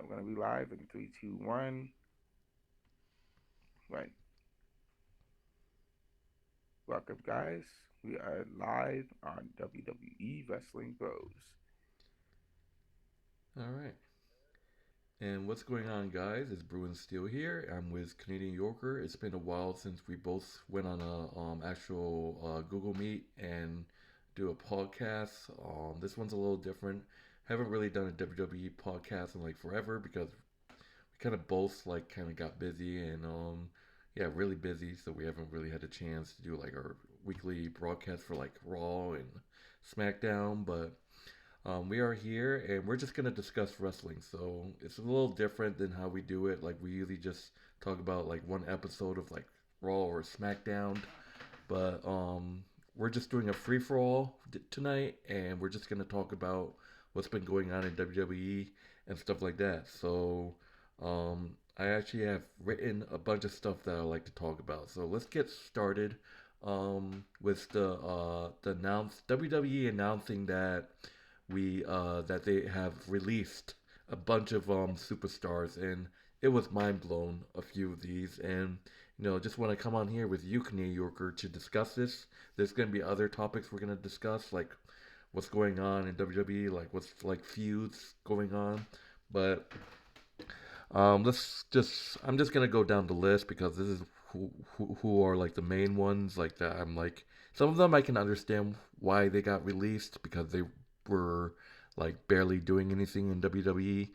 We're gonna be live in three, two, one. Right. Welcome, guys. We are live on WWE Wrestling Bros. All right. And what's going on, guys? It's Bruin Steel here. I'm with Canadian Yorker. It's been a while since we both went on a actual Google Meet and do a podcast. This one's a little different. Haven't really done a WWE podcast in like forever because we kind of both like kind of got busy and yeah, really busy. So we haven't really had a chance to do like our weekly broadcast for like Raw and SmackDown. But we are here and we're just going to discuss wrestling. So it's a little different than how we do it. Like, we usually just talk about like one episode of like Raw or SmackDown. But we're just doing a free for all tonight and we're just going to talk about what's been going on in WWE and stuff like that. So I actually have written a bunch of stuff that I like to talk about. So let's get started with the WWE announcing that they have released a bunch of superstars, and it was mind blown. A few of these, and just want to come on here with you, Canadian Yorker, to discuss this. There's going to be other topics we're going to discuss, like what's going on in WWE, like what's like feuds going on. But let's just I'm just gonna go down the list because this is who are like the main ones like that. I'm like some of them I can understand why they got released because they were like barely doing anything in WWE.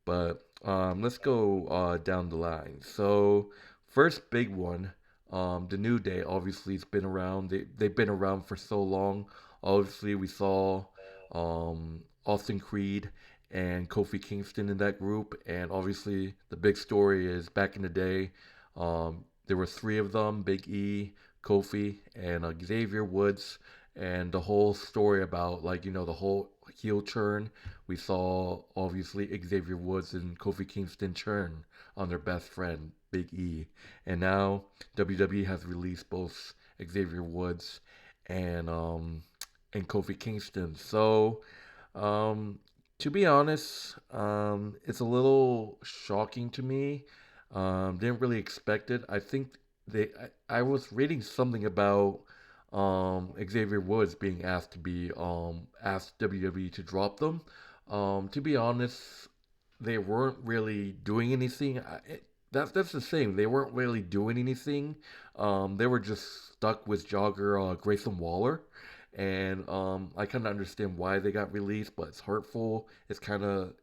But let's go down the line. So first big one, the New Day obviously has been around. They've been around for so long. Obviously we saw Austin Creed and Kofi Kingston in that group, and obviously the big story is back in the day, there were three of them: Big E, Kofi, and Xavier Woods, and the whole story about like the whole heel turn. We saw obviously Xavier Woods and Kofi Kingston turn on their best friend Big E, and now WWE has released both Xavier Woods and and Kofi Kingston. So um, to be honest, it's a little shocking to me. Didn't really expect it. I think I was reading something about Xavier Woods being asked to be asked WWE to drop them. To be honest, they weren't really doing anything. That's the thing. They weren't really doing anything. They were just stuck with jogger Grayson Waller, and I kind of understand why they got released, but it's hurtful. It's kind of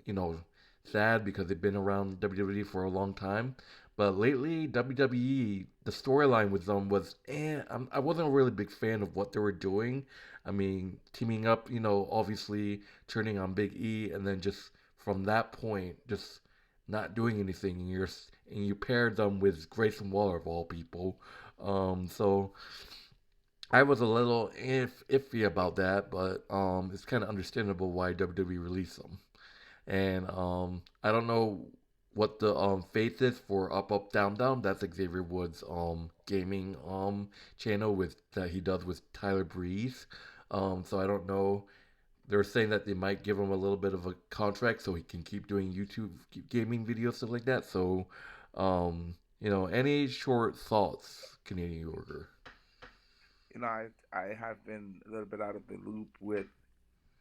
sad because they've been around WWE for a long time. But lately, WWE, the storyline with them was, I wasn't a really big fan of what they were doing. I mean, teaming up, obviously turning on Big E, and then just from that point, just not doing anything. And you paired them with Grayson Waller of all people. So I was a little iffy about that, but it's kind of understandable why WWE released them. And I don't know what the faith is for Up Up Down Down. That's Xavier Woods' gaming channel with that he does with Tyler Breeze. So I don't know. They're saying that they might give him a little bit of a contract so he can keep doing YouTube gaming videos stuff like that. So any short thoughts, Canadian Yorker? I have been a little bit out of the loop with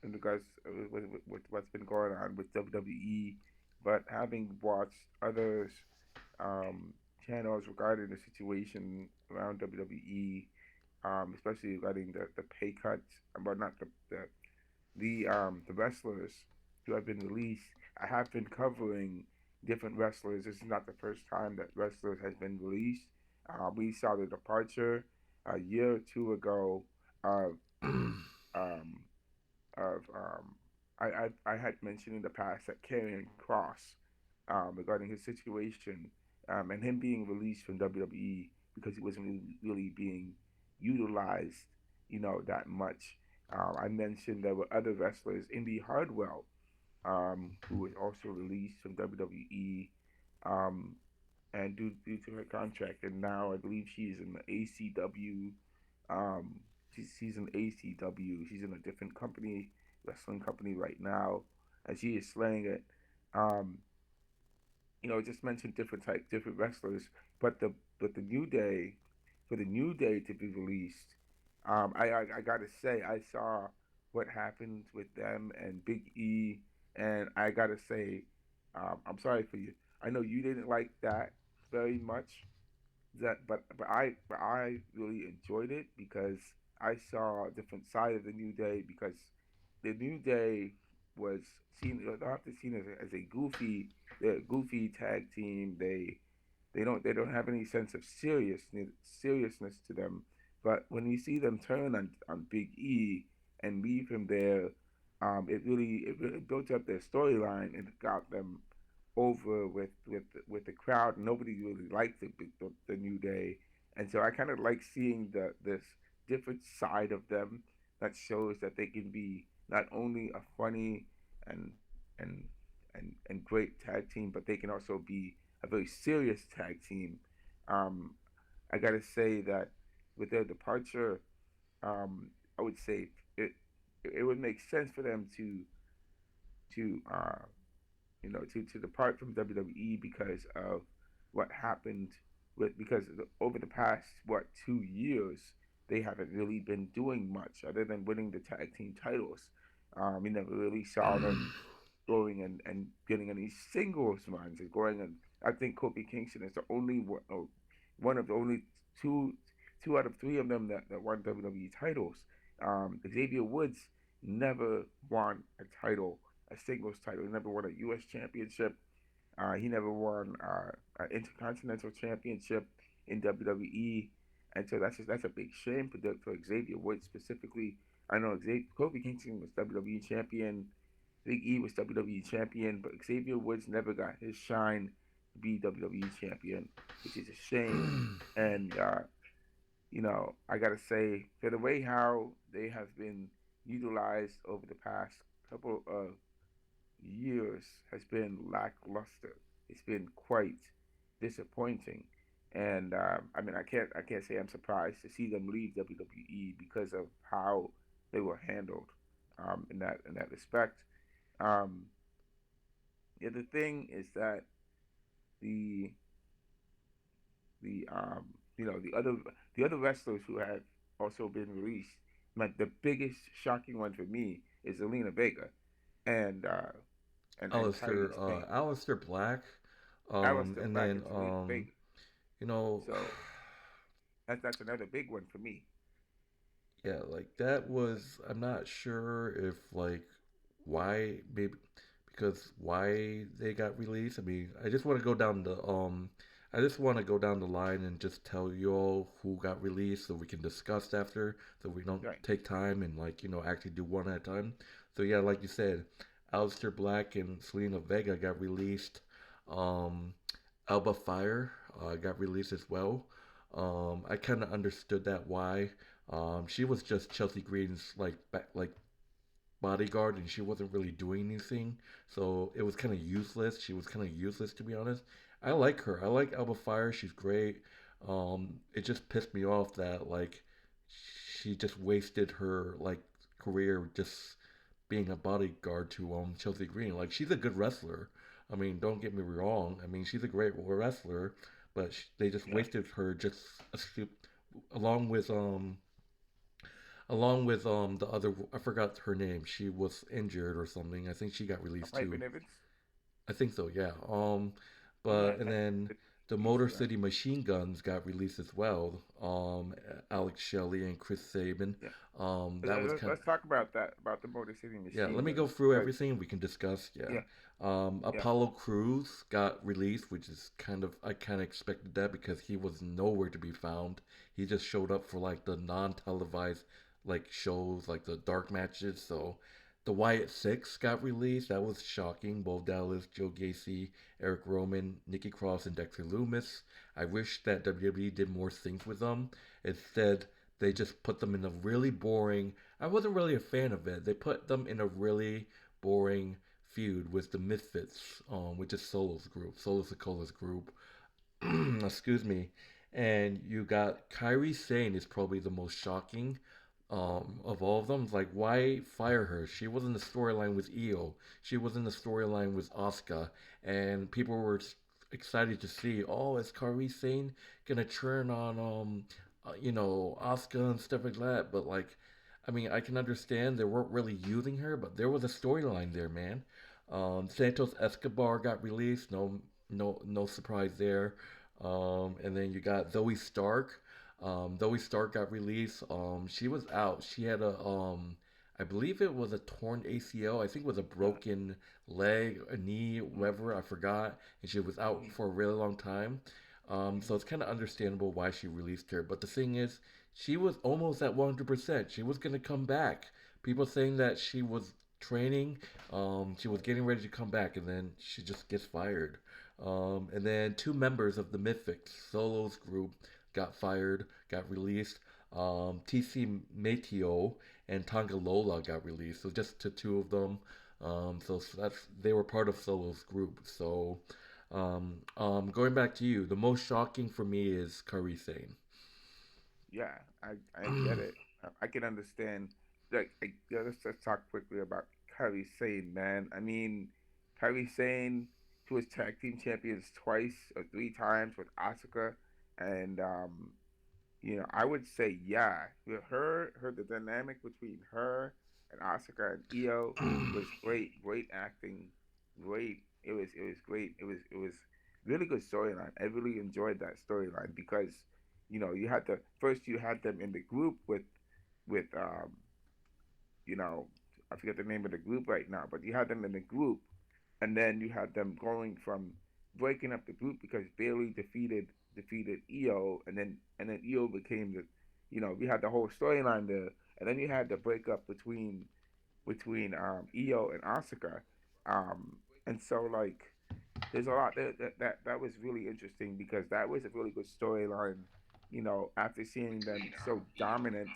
in regards with what's been going on with WWE, but having watched others um, channels regarding the situation around WWE, especially regarding the pay cuts, but not the wrestlers who have been released. I have been covering different wrestlers. This is not the first time that wrestlers has been released. We saw the departure a year or two ago of um, of I had mentioned in the past that Karrion Cross regarding his situation and him being released from WWE because he wasn't really being utilized, that much. I mentioned there were other wrestlers, Indy Hardwell, who was also released from WWE, um, and due to her contract, and now I believe she's in the ACW. Um, she's in ACW. She's in a different company, wrestling company right now, and she is slaying it. Um, just mentioned different wrestlers, but the New Day, for the New Day to be released, I gotta say I saw what happened with them and Big E, and I gotta say, I'm sorry for you. I know you didn't like that very much, but I really enjoyed it because I saw a different side of the New Day because the New Day was often seen as a goofy tag team. They don't have any sense of seriousness to them. But when you see them turn on Big E and leave him there, it really built up their storyline and it got them over with the crowd. Nobody really liked the New Day, and so I kind of like seeing this different side of them that shows that they can be not only a funny and and and great tag team, but they can also be a very serious tag team. Um, I gotta say that with their departure, I would say it would make sense for them to depart from WWE because of what happened because over the past 2 years they haven't really been doing much other than winning the tag team titles. You never really saw them going and getting any singles runs and going and I think Kofi Kingston is the only one of the only two two out of three of them that won WWE titles. Xavier Woods never won a title, a singles title. He never won a U.S. championship. He never won an intercontinental championship in WWE, and so that's a big shame for Xavier Woods specifically. I know Kofi Kingston was WWE champion. Big E was WWE champion, but Xavier Woods never got his shine to be WWE champion, which is a shame. And I gotta say, for the way how they have been utilized over the past couple of years has been lackluster. It's been quite disappointing, and I mean, I can't say I'm surprised to see them leave WWE because of how they were handled in that respect. Um, the other thing is that the the the other wrestlers who have also been released, like the biggest shocking one for me is Zelina Vega and Kyrie Sane. Alistair Black, Alistair and Black then and Zelina Vega. you know, So that's another big one for me. yeah, like that was. I'm not sure if like why maybe because why they got released. I mean, I just want to go down the line and just tell you all who got released so we can discuss after, so we don't Right. take time and like actually do one at a time. So yeah, like you said, Alistair Black and Selena Vega got released. Um, Alba Fire got released as well. I kind of understood that why. She was just Chelsea Green's like bodyguard, and she wasn't really doing anything, so it was kind of useless. She was kind of useless to be honest. I like her. I like Alba Fire. She's great. It just pissed me off that like she just wasted her like career just being a bodyguard to Chelsea Green. Like she's a good wrestler. I mean, don't get me wrong. I mean, she's a great wrestler, but they just Yeah. wasted her just a along with the other. I forgot her name. She was injured or something. I think she got released too. Piper Nivens. I think so. Yeah. Yeah. But and then the East. Motor Yeah. City Machine Guns got released as well. Alex Shelley and Chris Sabin. Yeah. That was kind. Let's talk about that about the Motor City Yeah. Machine Let me go Guns through because everything. We can discuss. Yeah. yeah, yeah, Apollo Cruz got released, which is I kind of expected that because he was nowhere to be found. He just showed up for like the non-televised like shows, like the dark matches. So the Wyatt Six got released. That was shocking. Bo Dallas, Joe Gacy, Eric Roman, Nikki Cross, and Dexter Loomis. I wish that WWE did more things with them. Instead, they just put them in a really boring. I wasn't really a fan of it. They put them in a really boring feud with the Misfits, which is Solo Sokola's group. Excuse me. And you got Kyrie Sane is probably the most shocking of all of them. Like, why fire her? She was in the storyline with Io. She was in the storyline with Asuka, and people were excited to see. Oh, is Kairi Sane gonna turn on Asuka and stuff like that? But like, I mean, I can understand they weren't really using her, but there was a storyline there, man. Santos Escobar got released. No surprise there. And then you got Zoe Stark. Zoe Stark got released. She was out. She had I believe it was a torn ACL. I think it was a Yeah. broken leg, a knee, Mm-hmm. whatever. I forgot, and she was out for a really long time. So it's kind of understandable why she released her. But the thing is, she was almost at 100%. She was gonna come back. People saying that she was training, she was getting ready to come back, and then she just gets fired. And then two members of the Mythics Solos group got fired, got released. TC Mateo and Tonga Lola got released. So just the two of them. So that's they were part of Solo's group. So going back to you, the most shocking for me is Kairi Sane. Yeah, I get it. I can understand. Like, yeah, let's talk quickly about Kairi Sane, man. I mean, Kairi Sane, she was tag team champions twice or three times with Asuka, and I would say yeah. With her the dynamic between her and Asuka and Io was great. Great acting, great. It was great. It was really good storyline. I really enjoyed that storyline because you had them in the group with you know I forget the name of the group right now, but you had them in the group, and then you had them going from breaking up the group because Bailey defeated Io, and then Io became we had the whole storyline there, and then you had the breakup between Io and Asuka, and so like there's a lot that was really interesting because that was a really good storyline. After seeing them so dominant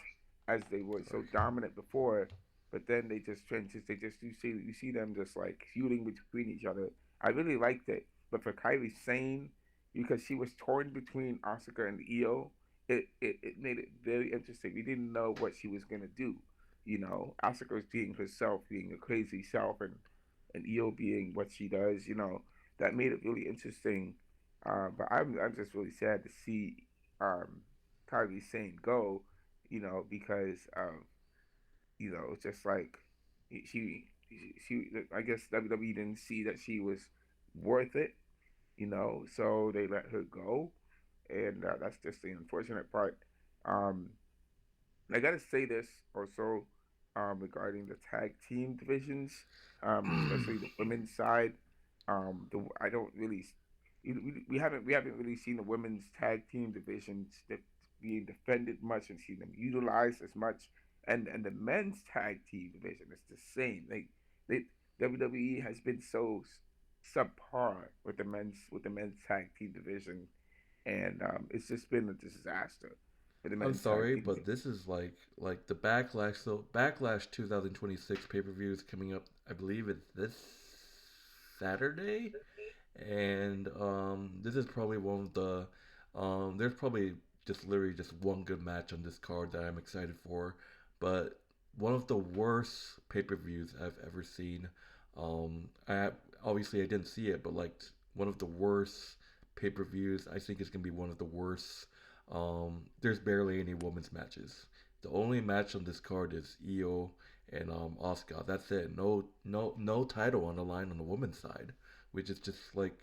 as they were so Sorry. dominant before, but then they just transition. They just you see them just like feuding between each other. I really liked it, but for Kylie Sane, because she was torn between Asuka and Io, it made it very interesting. We didn't know what she was gonna do. Asuka was being herself, being a crazy self, and Io being what she does. That made it really interesting. But I'm just really sad to see um, Kyrie Sane go. Because it's just like she I guess WWE didn't see that she was worth it. So they let her go, and that's just the unfortunate part. Um, I gotta say this also regarding the tag team divisions, especially the women's side. I don't really, we haven't really seen the women's tag team divisions being defended much and seen them utilized as much, and the men's tag team division is the same. They WWE has been so subpar with the men's tag team division, and it's just been a disaster for the I'm men's tag sorry, team. but this is like the backlash. So backlash 2026 pay per view is coming up. I believe it's this Saturday, and this is probably one of the there's probably just literally just one good match on this card that I'm excited for, but one of the worst pay per views I've ever seen. I obviously I didn't see it, but like one of the worst pay per views. I think it's gonna be one of the worst. There's barely any women's matches. The only match on this card is Io and Oscar. That's it. No title on the line on the women's side, which is just like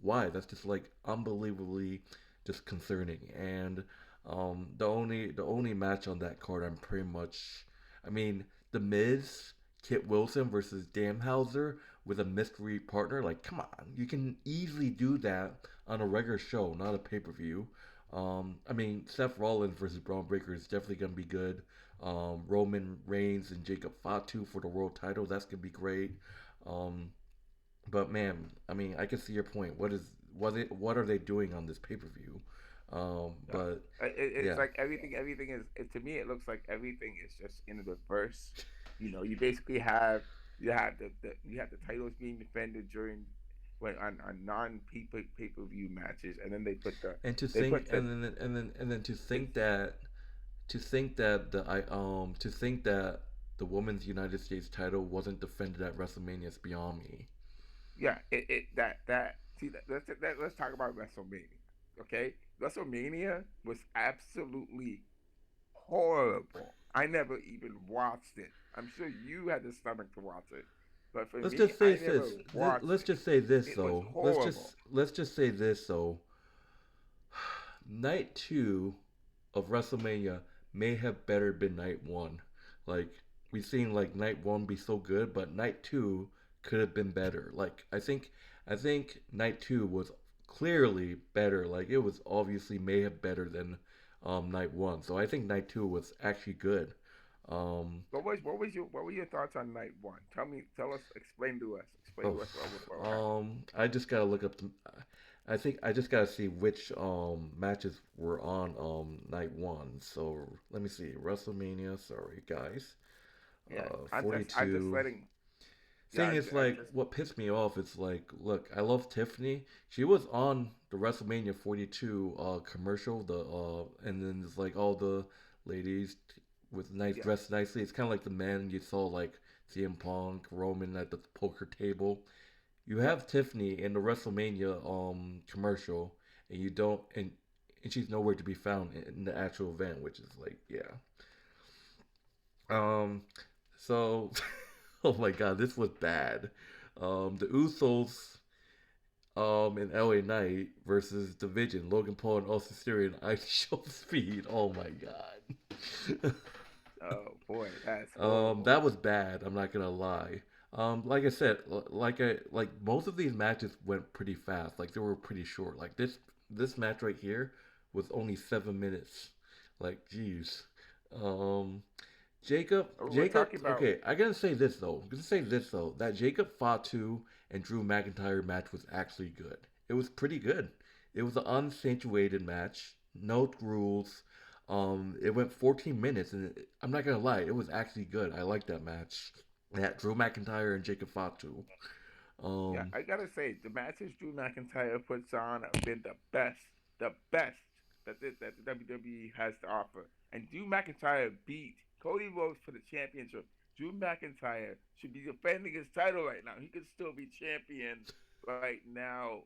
why? That's just like unbelievably just concerning. And the only match on that card I'm pretty much I mean, The Miz, Kit Wilson versus Damhauser with a mystery partner, like come on, you can easily do that on a regular show, not a pay per view. I mean, Seth Rollins versus Braun Breaker is definitely gonna be good. Roman Reigns and Jacob Fatu for the world title, that's gonna be great. Um, but man, I mean, I can see your point. What are they doing on this pay per view? Yeah. But It's yeah, like everything is to me it looks like everything is just in reverse. You basically have the titles being defended during when on non pay per view matches, and then and to they think put the and then to they, think that to think that the women's United States title wasn't defended at WrestleMania is beyond me. yeah, that See, let's talk about WrestleMania. Okay, WrestleMania was absolutely horrible. I never even watched it. I'm sure you had the stomach to watch it, but for Let's me, just say I never this. watched Let's it. just say this It was though. horrible. Let's just say this though. Night two of WrestleMania may have better been night one. Like we've seen like night one be so good, but night two could have been better. Like I think night two was clearly better. Like it was obviously may have better than night one. So I think night two was actually good. Um, What were your thoughts on night one? Tell us, explain oh, to us what happened. I just gotta look up. I think I just gotta see which matches were on night one. So let me see. WrestleMania. Sorry, guys. Yeah, I'm just 42. letting. Yeah, Thing is, I'm like, just what pissed me off is like, look, I love Tiffany. She was on the WrestleMania 42 commercial. And then there's like all the ladies with nice yeah. dressed nicely. It's kind of like the men you saw like CM Punk, Roman at the poker table. You have Tiffany in the WrestleMania commercial, and you don't, and she's nowhere to be found in the actual event, which is like, yeah. Um, so, oh my God, this was bad. The Usos, in LA Knight versus Division, Logan Paul and Austin Theory and Ice Show Speed. Oh my God. Oh boy, that's horrible. That was bad. I'm not gonna lie. Like I said, like most of these matches went pretty fast. Like they were pretty short. Like this match right here was only 7 minutes. Like, jeez. Um, We're Jacob. talking about. Okay, I gotta say this though. I'm gonna say this though. That Jacob Fatu and Drew McIntyre match was actually good. It was pretty good. It was an unaccentuated match. No rules. It went 14 minutes, and I'm not gonna lie, it was actually good. I liked that match. That Drew McIntyre and Jacob Fatu. Yeah, Um, I gotta say the matches Drew McIntyre puts on have been the best that the WWE has to offer. And Drew McIntyre beat Cody Rhodes for the championship. Drew McIntyre should be defending his title right now. He could still be champion right now,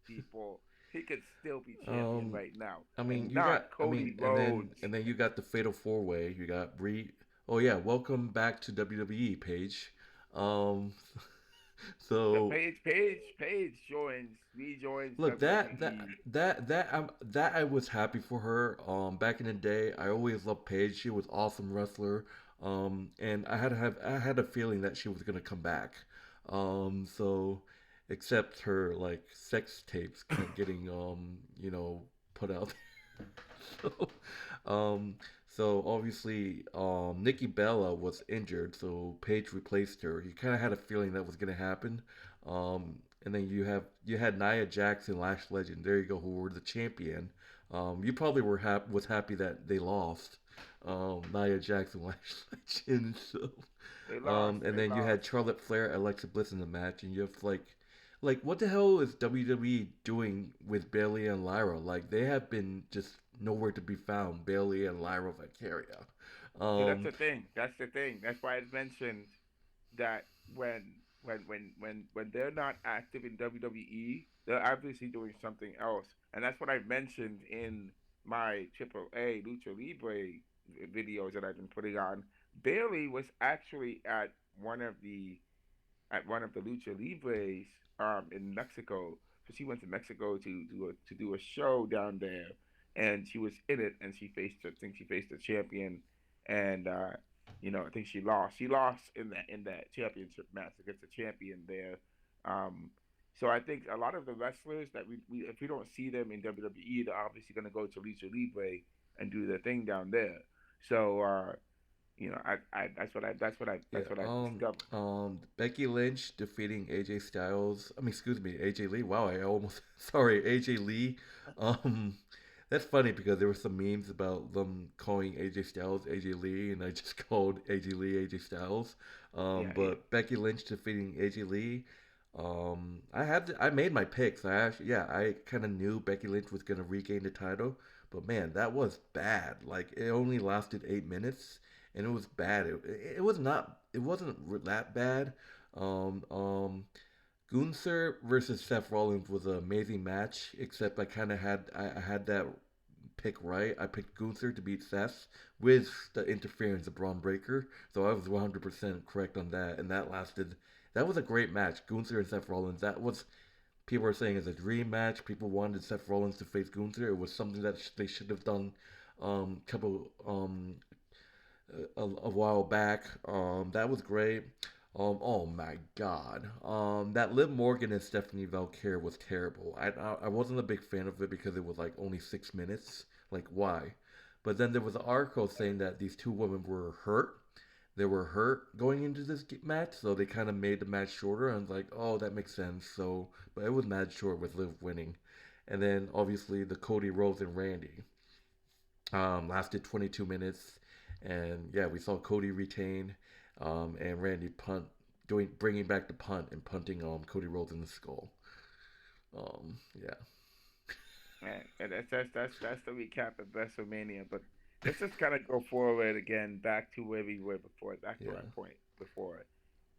people. He could still be champion um, right now, I mean, and not Cody Rhodes. and then you got the Fatal Four Way. You got Brie. Oh yeah, welcome back to WWE, Paige. Um, The so Page rejoins look, WWE. that I was happy for her. Back in the day, I always loved Paige. She was an awesome wrestler. And I had a feeling that she was gonna come back. So except her like sex tapes kept getting put out there. so, um, so obviously, Nikki Bella was injured, so Paige replaced her. You kind of had a feeling that was gonna happen. And then you had Nia Jackson, Lash Legend. There you go, who were the champion. You probably was happy that they lost. Nia Jackson, Lash Legend. So, They lost. and They then you lost. had Charlotte Flair, Alexa Bliss in the match, and you have like what the hell is WWE doing with Bailey and Lyra? Like they have been just nowhere to be found. Bailey and Lyra Valkyria. See, that's Um, the thing. That's the thing. That's why I mentioned that when they're not active in WWE, they're obviously doing something else, and that's what I mentioned in my AAA Lucha Libre videos that I've been putting on. Bailey was actually at one of the Lucha Libres in Mexico. So she went to Mexico to do a show down there, and she was in it, and I think she faced the champion, and I think she lost. She lost in that championship match against the champion there. Um, so I think a lot of the wrestlers that we if we don't see them in WWE, they're obviously going to go to Lucha Libre and do their thing down there. So yeah. that's what I discovered. Becky Lynch defeating AJ Styles. I mean, excuse me, AJ Lee. Wow, I almost sorry, AJ Lee. Um, that's funny because there were some memes about them calling AJ Styles AJ Lee, and I just called AJ Lee AJ Styles. Yeah, yeah. But Becky Lynch defeating AJ Lee. I made my picks. I kind of knew Becky Lynch was gonna regain the title, but man, that was bad. Like it only lasted 8 minutes, and it was bad. It wasn't that bad. Um, um, Gunther versus Seth Rollins was an amazing match, except I had that pick right. I picked Gunther to beat Seth with the interference of Braun Breaker, so I was 100% correct on that, and that was a great match. Gunther and Seth Rollins. That was people are saying is a dream match. People wanted Seth Rollins to face Gunther. It was something that they should have done couple a while back. That was great. Oh my God. That Liv Morgan and Stephanie Valkyrie was terrible. I wasn't a big fan of it because it was like only 6 minutes. Like why? But then there was an article saying that these two women were hurt. They were hurt going into this match, so they kind of made the match shorter. And I was like, oh, that makes sense. So, but it was mad short with Liv winning, and then obviously the Cody Rhodes and Randy lasted 22 minutes, and yeah, we saw Cody retain, and Randy bringing back the punt and punting Cody Rhodes in the skull. Yeah, And that's the recap of WrestleMania. But let's just kind of go forward again, back to where we were before, back to our yeah. point before.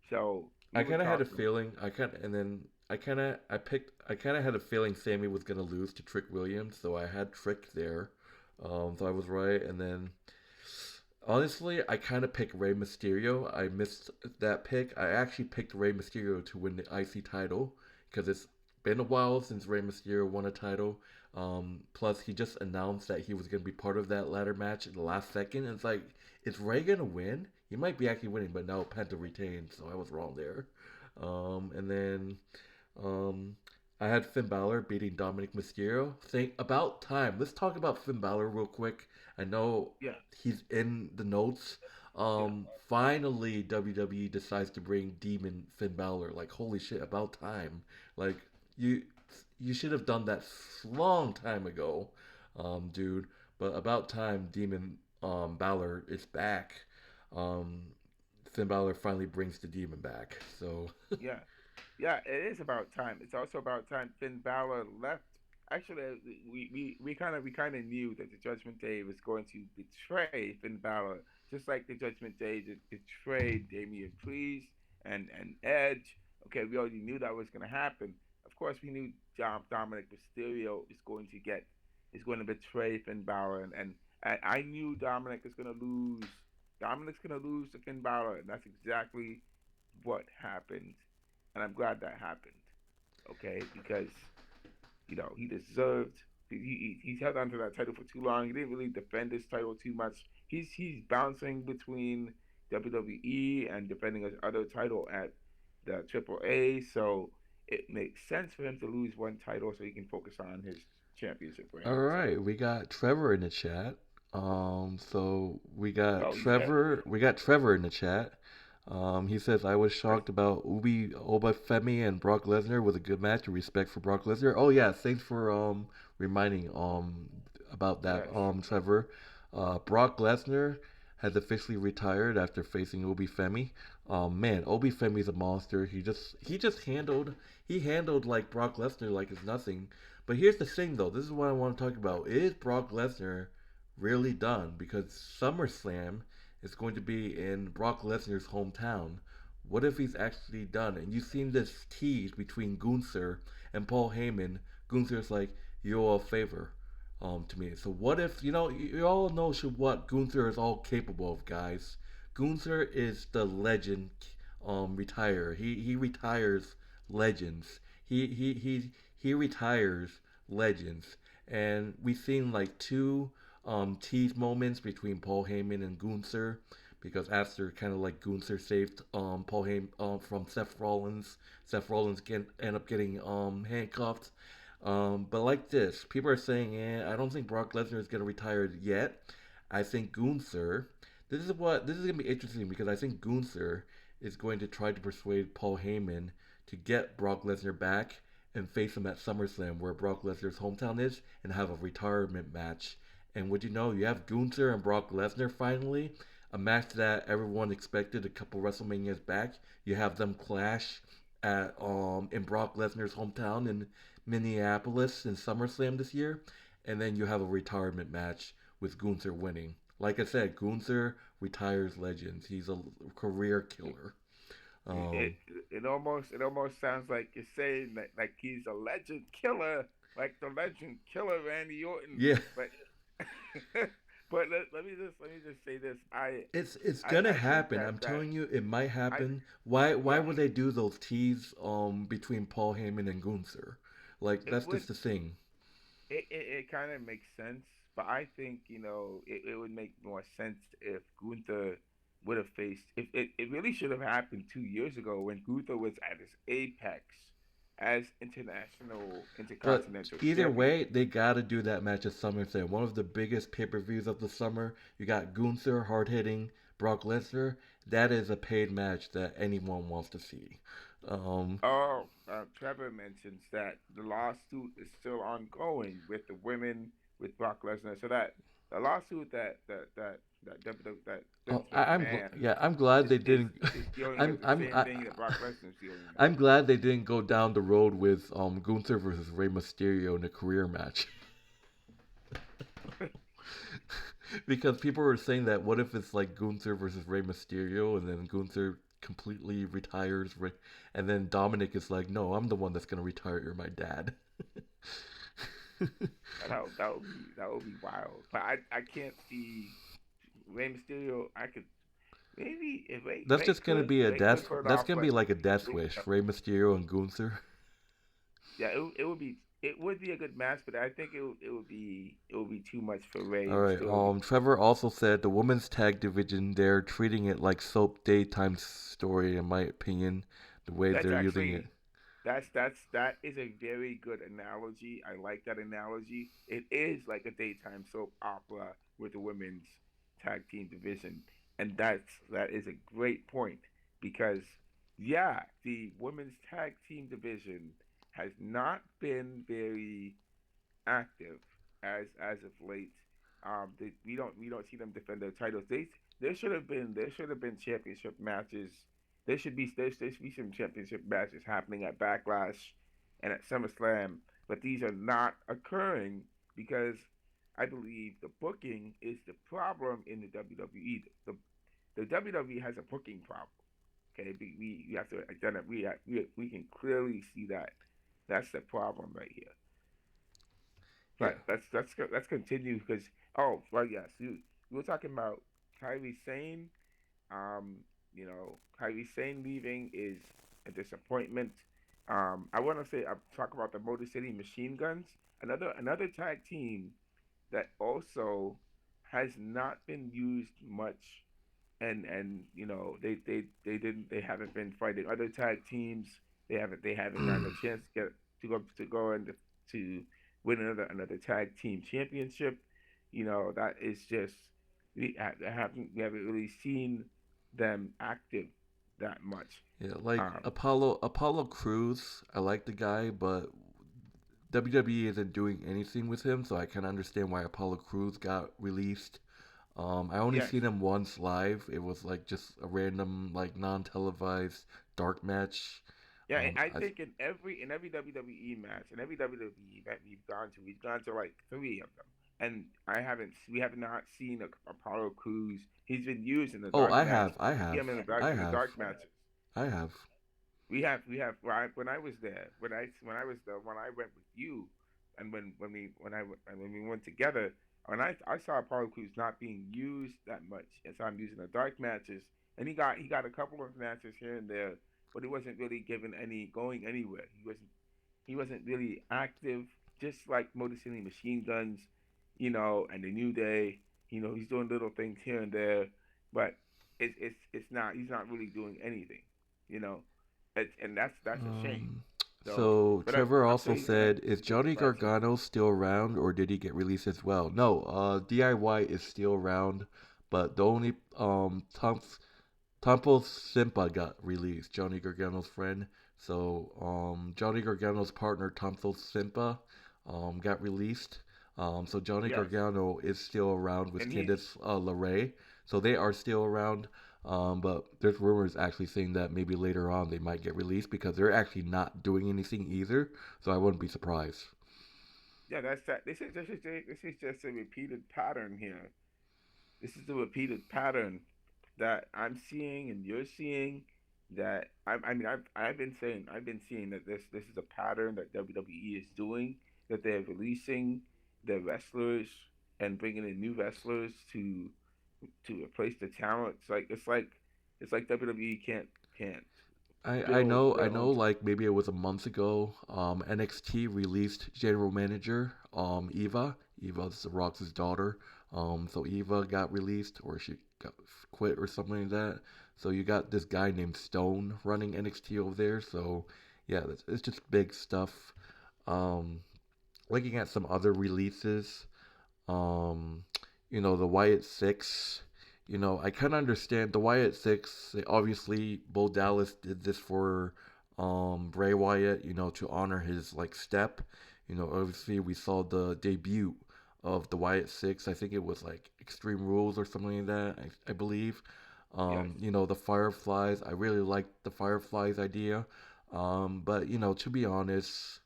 So we I were kind of had a talking. feeling. I kind of had a feeling Sammy was gonna lose to Trick Williams, so I had Trick there. So I was right, and then honestly, I kind of picked Rey Mysterio. I missed that pick. I actually picked Rey Mysterio to win the IC title because it's been a while since Rey Mysterio won a title. Plus, he just announced that he was going to be part of that ladder match in the last second. And it's like, is Rey going to win? He might be actually winning, but no, Penta retained, so I was wrong there. And then um, I had Finn Balor beating Dominic Mysterio. Think about time. Let's talk about Finn Balor real quick. I know Yeah, he's in the notes. yeah, Finally, WWE decides to bring Demon Finn Balor. Like, holy shit, about time. Like, you you should have done that long time ago, dude. But about time, Demon Balor is back. Um, Finn Balor finally brings the Demon back. So, yeah. Yeah, it is about time. It's also about time Finn Balor left. Actually, we kind of knew that the Judgment Day was going to betray Finn Balor, just like the Judgment Day betrayed Damian Priest and Edge. Okay, we already knew that was going to happen. Of course, we knew Dominic Mysterio is going to betray Finn Balor, and I knew Dominic is going to lose. Dominic's going to lose to Finn Balor, and that's exactly what happened, and I'm glad that happened. Okay, because he deserved. He's held on to that title for too long. He didn't really defend his title too much. He's bouncing between WWE and defending his other title at the AAA. So it makes sense for him to lose one title so he can focus on his championship all reign. right, So, we got Trevor in the chat. So oh, he's there. We got Trevor in the chat. He says, I was That's, shocked about Obafemi and Brock Lesnar with a good match and respect for Brock Lesnar. Oh, yeah, thanks for reminding about that, yes, Trevor. Brock Lesnar has officially retired after facing Obafemi. Man, Obafemi's a monster. He handled like Brock Lesnar like it's nothing. But here's the thing, though. This is what I want to talk about. Is Brock Lesnar really done? Because SummerSlam is going to be in Brock Lesnar's hometown. What if he's actually done? And you've seen this tease between Gunther and Paul Heyman. Gunther's like, you owe a favor to me. So what if, you all know what Gunther is all capable of, guys. Gunther is the legend retire. He retires legends. He retires legends. And we've seen like two tease moments between Paul Heyman and Gunther because after kind of like Gunther saved Paul Heyman from Seth Rollins end up getting handcuffed. But like this, people are saying, I don't think Brock Lesnar is gonna retire yet. I think Gunther. This is gonna be interesting because I think Gunther is going to try to persuade Paul Heyman to get Brock Lesnar back and face him at SummerSlam, where Brock Lesnar's hometown is, and have a retirement match. And would you know, you have Gunther and Brock Lesnar finally, a match that everyone expected a couple WrestleManias back. You have them clash at in Brock Lesnar's hometown in Minneapolis in SummerSlam this year, and then you have a retirement match with Gunther winning. Like I said, Gunther retires legends. He's a career killer. It, Um, it it almost sounds like you're saying that like he's a legend killer, like the legend killer Randy Orton. yeah, But but let me just say this. it's I gonna I think happen. I'm that telling you, it might I happen. Why yeah would they do those teas between Paul Heyman and Gunther? Like it that's would just the thing. it kind of makes sense, but I think it would make more sense if Gunther would have faced it really should have happened 2 years ago when Gunther was at his apex as international But intercontinental either champion. way, they gotta do that match at SummerSlam. One of the biggest pay-per-views of the summer. You got Gunther hard hitting Brock Lesnar. That is a paid match that anyone wants to see. Um, Oh, Trevor mentions that the lawsuit is still ongoing with the women with Brock Lesnar. So that the lawsuit that Vince McMahon yeah, I'm glad is they is didn't. is dealing I'm with the I'm same I, thing that Brock Lesnar is dealing with. I'm glad they didn't go down the road with Gunther versus Rey Mysterio in a career match. Because people were saying that what if it's like Gunther versus Rey Mysterio and then Gunther completely retires and then Dominic is like, no, I'm the one that's gonna retire. You're my dad. That would be wild. But I can't see Rey Mysterio. I could maybe if That's just gonna be a Ray could death. pull it That's off, gonna be but like a death wish. Rey Mysterio and Gunther. yeah, it would be a good match, but I think it would be too much for All Ray right. still. Trevor also said the women's tag division they're treating it like soap daytime story. In my opinion, the way That's they're using it. actually that is a very good analogy. I like that analogy. It is like a daytime soap opera with the women's tag team division, and that is a great point because yeah, the women's tag team division has not been very active as of late. We don't see them defend their titles. There should have been championship matches. There should be some championship matches happening at Backlash and at SummerSlam, but these are not occurring because I believe the booking is the problem in the WWE. The WWE has a booking problem. Okay, we have to identify. We can clearly see that. That's the problem right here. Yeah. But let's continue because well yes you were talking about Kyrie Sane. Um, Kyrie Sane leaving is a disappointment. I want to say I talk about the Motor City Machine Guns, another tag team that also has not been used much, and they haven't been fighting other tag teams. They haven't gotten a chance to go and to win another tag team championship. That is just we haven't really seen them active that much. Yeah, like Um, Apollo Cruz. I like the guy, but WWE isn't doing anything with him, so I can understand why Apollo Cruz got released. I only yes, seen him once live. It was like just a random, like non-televised dark match. yeah, and I I think in every WWE match, in every WWE event we've gone to like three of them, and we have not seen Apollo Cruz. He's been used in the oh, dark match. I We see have, him I in the have, dark matches. I have. When I was there, when I went with you, and when we went together, when I saw Apollo Crews not being used that much, and so I'm using the dark matches, and he got a couple of matches here and there, but he wasn't really given any going anywhere. He wasn't really active, just like Motor City Machine Guns, and the New Day. He's doing little things here and there, but it's not he's not really doing anything. You know, and that's a shame. Um, So, so but I'm Trevor I'm also sure he's gonna said, "Is be Johnny back soon. Gargano still around, or did he get released as well?" No, DIY is still around, but the only Tompo Simpa got released, Johnny Gargano's friend. So Johnny Gargano's partner Tompo Simpa got released. So Johnny Yes, Gargano is still around with and he's Candice LeRae. So they are still around. But there's rumors actually saying that maybe later on they might get released because they're actually not doing anything either. So I wouldn't be surprised. yeah. That's that. This is just a repeated pattern here. This is the repeated pattern that I'm seeing and you're seeing. that I mean I've been seeing that this is a pattern that WWE is doing, that they're releasing the wrestlers and bringing in new wrestlers to replace the talent. It's like WWE can't build I their know own. like maybe it was a month ago, NXT released general manager Eva's The Rock's daughter. So Eva got released or she got quit or something like that. So you got this guy named Stone running NXT over there. So yeah, it's just big stuff. Um, Looking at some other releases, um, the Wyatt Six. I kind of understand the Wyatt Six. Obviously, Bo Dallas did this for Bray Wyatt, to honor his like step. Obviously we saw the debut of the Wyatt Six. I think it was like Extreme Rules or something like that. I believe. Yes, The Fireflies. I really liked the Fireflies idea. But to be honest,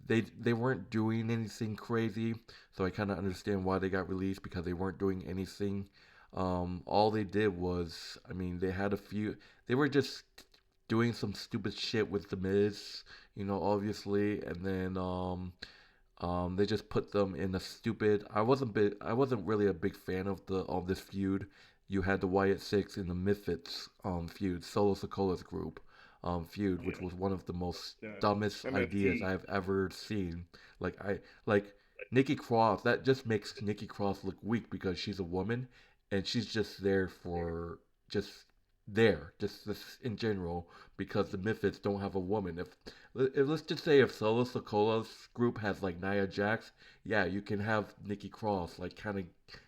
they weren't doing anything crazy, so I kind of understand why they got released because they weren't doing anything. All they did was, I mean, they had a few. They were just doing some stupid shit with the Miz, obviously, and then they just put them in a stupid. I wasn't really a big fan of this feud. You had the Wyatt Six in the Misfits feud, Solo Sokola's group feud, which yes. was one of the most The dumbest ideas MFT. I've ever seen. Like Nikki Cross. That just makes Nikki Cross look weak because she's a woman and she's just there for just just in general because the Misfits don't have a woman. If let's just say if Solo Sokola's group has like Nia Jax, yeah, you can have Nikki Cross like kind of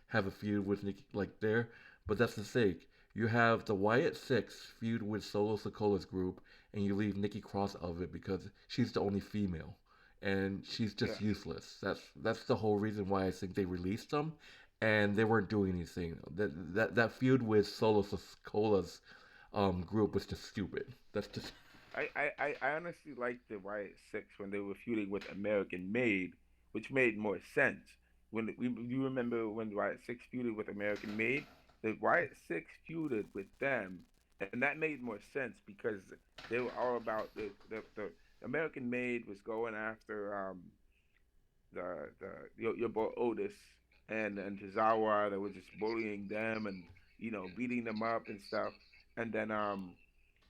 have a feud with Nikki like there, but that's the sake. You have the Wyatt Six feud with Solo Sokola's group, and you leave Nikki Cross out of it because she's the only female, and she's just Yes. useless. That's the whole reason why I think they released them, and they weren't doing anything. That feud with Solo Sokola's group was just stupid. That's just I honestly liked the Wyatt Six when they were feuding with American Made, which made more sense. You remember when Wyatt Six feuded with American Made, the Wyatt Six feuded with them, and that made more sense because they were all about the American Made was going after the your boy Otis and Tozawa that was just bullying them and beating them up and stuff, and then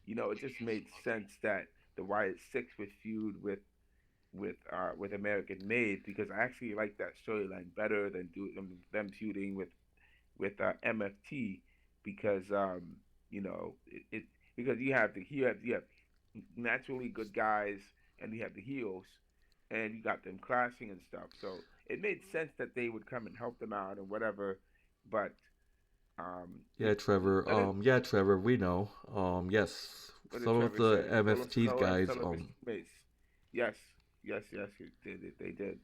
it just made sense that the Wyatt Six would feud with American Made because I actually like that storyline better than them feuding with MFT because it because you have naturally good guys and you have the heels and you got them clashing and stuff. So it made sense that they would come and help them out and whatever, but yeah, Trevor. I didn't. Yeah, Trevor. We know. Yes, What did some of Trevor the say? Solo MFT's Sikoa and guys. Son of his teammates. Yes, yes, they did.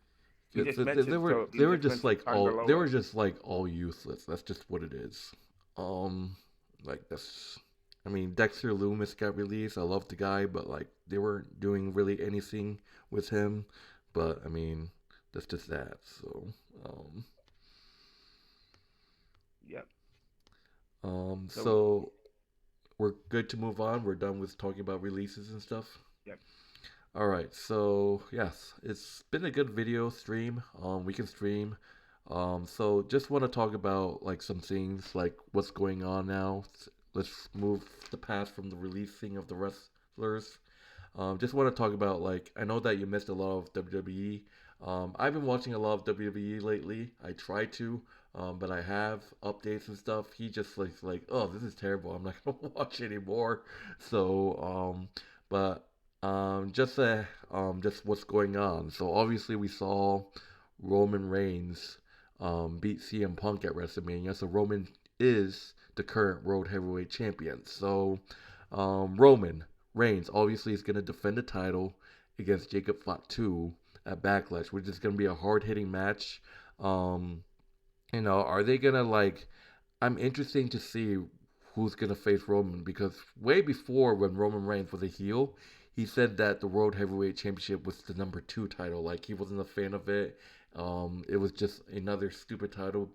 They You were just just mentioned like they Tangaloa. were just like all useless. That's just what it is. Um, like that's. I mean, Dexter Loomis got released. I love the guy, but like they weren't doing really anything with him. But I mean, that's just that. So, um, Yep. So so we're good to move on. We're done with talking about releases and stuff. yep, All right, so yes, it's been a good video stream. We can stream. So just want to talk about like some things, like what's going on now. Let's move the past from the releasing of the wrestlers. Just want to talk about like I know that you missed a lot of WWE. I've been watching a lot of WWE lately. I try to, but I have updates and stuff. He just like, oh, this is terrible. I'm not gonna watch anymore. So, but just what's going on. So obviously we saw Roman Reigns beat CM Punk at WrestleMania. So Roman is the current World Heavyweight Champion. So Roman Reigns obviously is going to defend the title against Jacob Fatu at Backlash, which is going to be a hard hitting match. Um, are they going to like? I'm interested to see who's going to face Roman because way before when Roman Reigns was a heel, he said that the World Heavyweight Championship was the number two title. Like he wasn't a fan of it. It was just another stupid title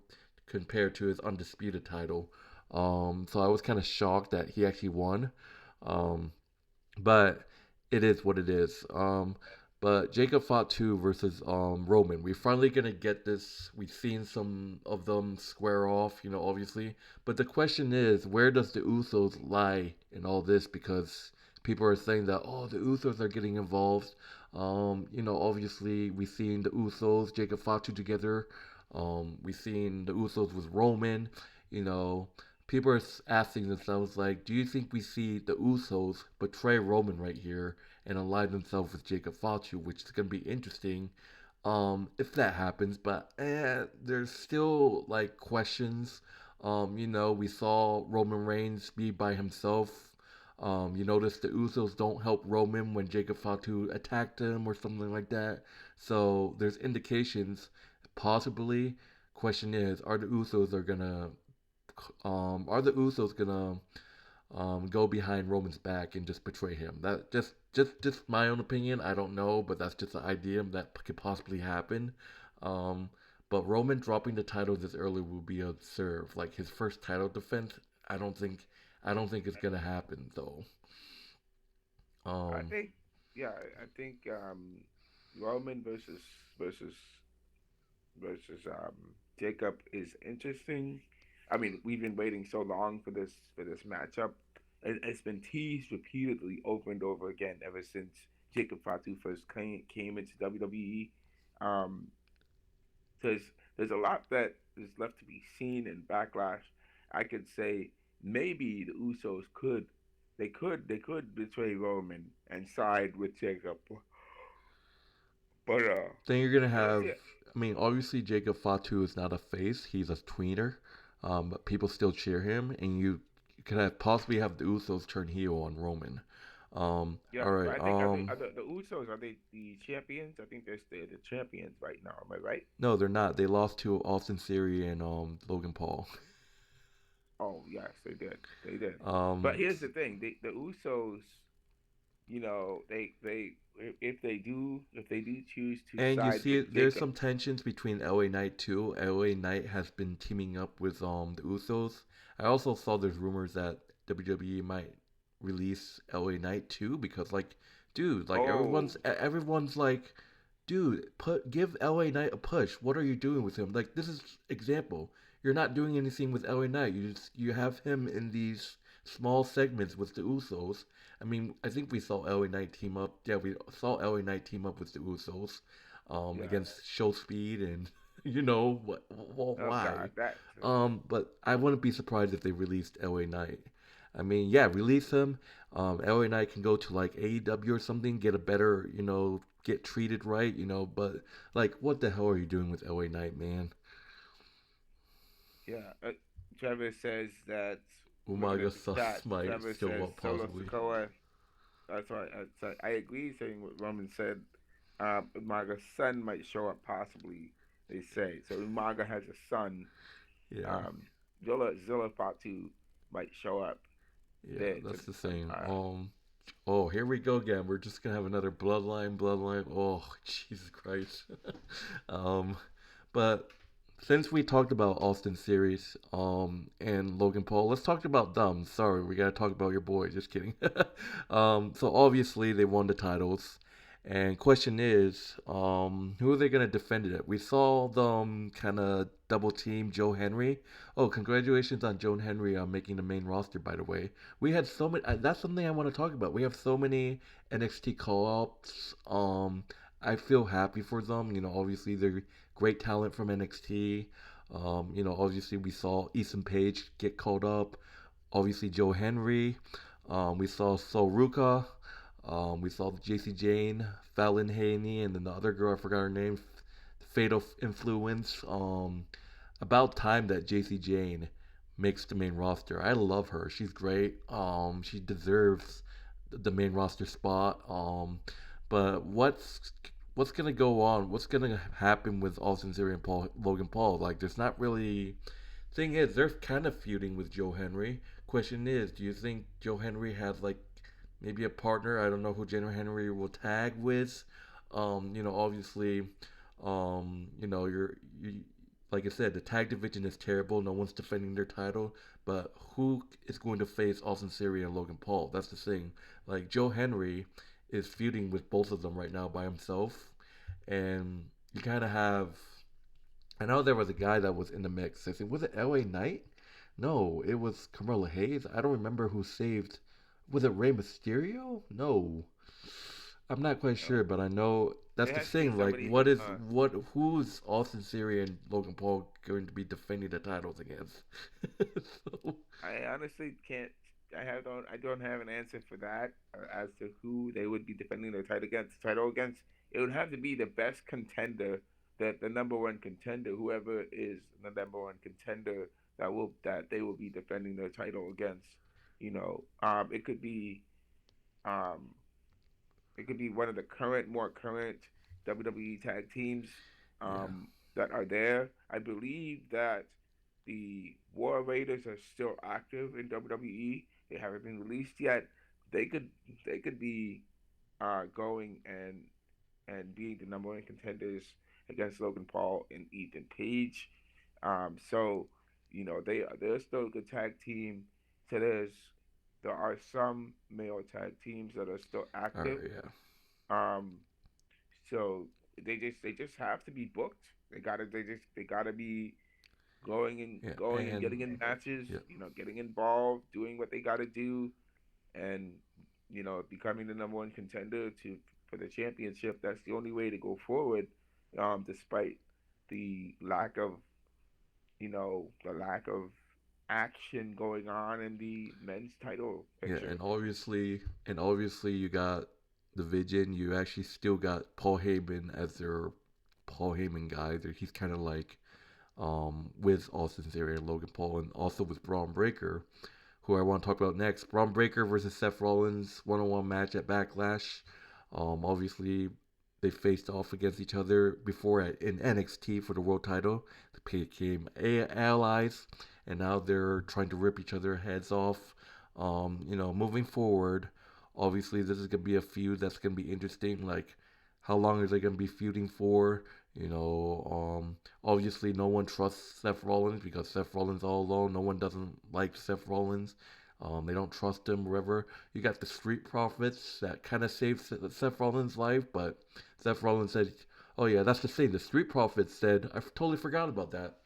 compared to his undisputed title. So I was kind of shocked that he actually won. Um, but it is what it is. But Jacob Fatu versus Roman. We're finally gonna get this. We've seen some of them square off, obviously. But the question is, where does the Usos lie in all this? Because people are saying that the Usos are getting involved. Obviously we've seen the Usos, Jacob Fatu together. We've seen the Usos with Roman. You know, people are asking themselves like, do you think we see the Usos betray Roman right here and align themselves with Jacob Fatu, which is gonna be interesting, if that happens. But there's still like questions. We saw Roman Reigns be by himself. You notice the Usos don't help Roman when Jacob Fatu attacked him or something like that. So there's indications, possibly. Question is, are the Usos gonna go behind Roman's back and just betray him? That just my own opinion. I don't know, but that's just an idea that could possibly happen. Um, but Roman dropping the title this early would be absurd. Like his first title defense, I don't think I don't think it's gonna happen though. I Um, think, yeah, I think Roman versus versus Jacob is interesting. I mean, we've been waiting so long for this matchup. It's been teased repeatedly over and over again ever since Jacob Fatu first came into WWE. Um, there's there's a lot that is left to be seen in Backlash. I could say maybe the Usos could betray Roman and side with Jacob, but then you're gonna let's have. see. I mean, obviously Jacob Fatu is not a face; he's a tweener. But people still cheer him, and you could have possibly have the Usos turn heel on Roman. Yeah, All but right. I think are the Usos, are they the champions? I think they're the champions right now. Am I right? No, they're not. They lost to Austin Theory and Logan Paul. Oh yes, they did. They did. But Um, here's the thing: the Usos, they if they do choose to and you side see, with there's Jacob. some tensions between LA Knight too. LA Knight has been teaming up with the Usos. I also saw there's rumors that WWE might release LA Knight too because dude, like Oh everyone's like, dude, give LA Knight a push. What are you doing with him? Like this is example. You're not doing anything with LA Knight. You have him in these small segments with the Usos. I mean, I think we saw LA Knight team up. Yeah, we saw LA Knight team up with the Usos yes. against Show Speed, and Oh why? God, that. But I wouldn't be surprised if they released LA Knight. I mean, yeah, release him. LA Knight can go to like AEW or something, get a better, get treated right, But like, what the hell are you doing with LA Knight, man? Yeah. Trevor says that. Looking Umaga at the sus chat, might Trevor show says up Solo possibly. Sokoa. That's right. I agree, saying what Roman said. Umaga's son might show up possibly. They say so. Umaga has a son. Yeah, Um, Zilla Fatu might show up yeah, there to that's the same. uh, Oh, here we go again. We're just gonna have another bloodline. Oh, Jesus Christ. um, but since we talked about Austin Series, and Logan Paul, let's talk about them. Sorry, we gotta talk about your boy. Just kidding. So obviously they won the titles, and question is, who are they gonna defend it at? We saw them kind of double team Joe Henry. Oh, congratulations on Joe Henry on making the main roster, by the way. We had so many. That's something I want to talk about. We have so many NXT call-ups. I feel happy for them. Obviously they're great talent from NXT. Obviously we saw Ethan Page get called up. Obviously Joe Henry. We saw Sol Ruka. We saw JC Jane, Fallon Haney, and then the other girl I forgot her name. Fatal Influence. About time that JC Jane makes the main roster. I love her. She's great. She deserves the main roster spot. But what's gonna go on? What's gonna happen with Austin Theory and Logan Paul? Like, there's not really. Thing is, they're kind of feuding with Joe Henry. Question is, do you think Joe Henry has like maybe a partner? I don't know who Joe Henry will tag with. Obviously, you know, you're you. like I said, the tag division is terrible. No one's defending their title. But who is going to face Austin Theory and Logan Paul? That's the thing. Like Joe Henry is feuding with both of them right now by himself, and you kind of have. I know there was a guy that was in the mix. I think was it L.A. Knight? No, it was Carmelo Hayes. I don't remember who saved. Was it Rey Mysterio? No, I'm not quite No, sure, but I know that's it the has to be thing. Like, somebody. who's Austin Theory and Logan Paul going to be defending the titles against? So, I honestly can't. I don't have an answer for that as to who they would be defending their title against. It would have to be the best contender, the number one contender, whoever is the number one contender that they will be defending their title against. It could be um, one of the more current WWE tag teams yeah. that are there. I believe that the War Raiders are still active in WWE. They haven't been released yet. They could they could be going and being the number one contenders against Logan Paul and Ethan Page. So they're still a good tag team. So there are some male tag teams that are still All active. right. Yeah. Um, so they just have to be booked. They gotta be Yeah. going and And getting in matches. yeah. Getting involved, doing what they gotta do, and becoming the number one contender to for the championship. That's the only way to go forward. Despite the lack of the lack of action going on in the men's title Yeah. picture. And obviously, you got the Vision. You actually still got Paul Heyman as their Paul Heyman guy. He's kind of like with Austin Theory and Logan Paul, and also with Braun Breaker, who I want to talk about next. Braun Breaker versus Seth Rollins one-on-one match at Backlash. Obviously, they faced off against each other before in NXT for the world title. They became allies, and now they're trying to rip each other heads off. Moving forward, obviously this is gonna be a feud that's gonna be interesting. Like, how long are they gonna be feuding for? Obviously no one trusts Seth Rollins because Seth Rollins all alone. No one doesn't like Seth Rollins. They don't trust him, whatever. You got the Street Profits that kind of saved Seth Rollins' life, but Seth Rollins said, "Oh yeah, that's the thing." The Street Profits said, "I totally forgot about that."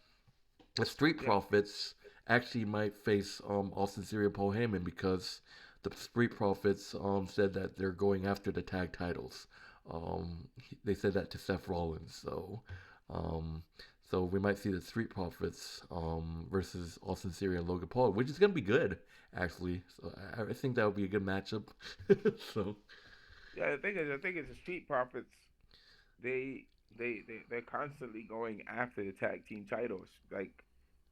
The Street Yeah, Profits actually might face Austin Theory and Paul Heyman because the Street Profits said that they're going after the tag titles. They said that to Seth Rollins, um, so we might see the Street Profits versus Austin Theory and Logan Paul, which is gonna be good actually. So I think that would be a good matchup. So yeah. I think it's the Street Profits. They they're constantly going after the tag team titles. Like,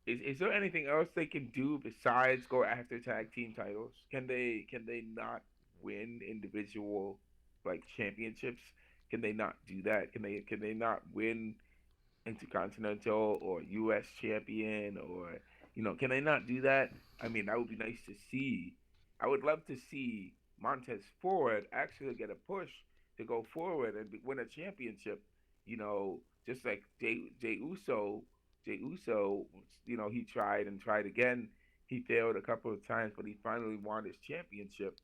is there anything else they can do besides go after tag team titles? Can they not win individual like championships? Can they not do that? Can they not win Intercontinental or U.S. champion, or can they not do that? I mean, that would be nice to see. I would love to see Montez Ford actually get a push to go forward and win a championship. Just like Jay Uso. Jay Uso, he tried and tried again. He failed a couple of times, but he finally won his championship.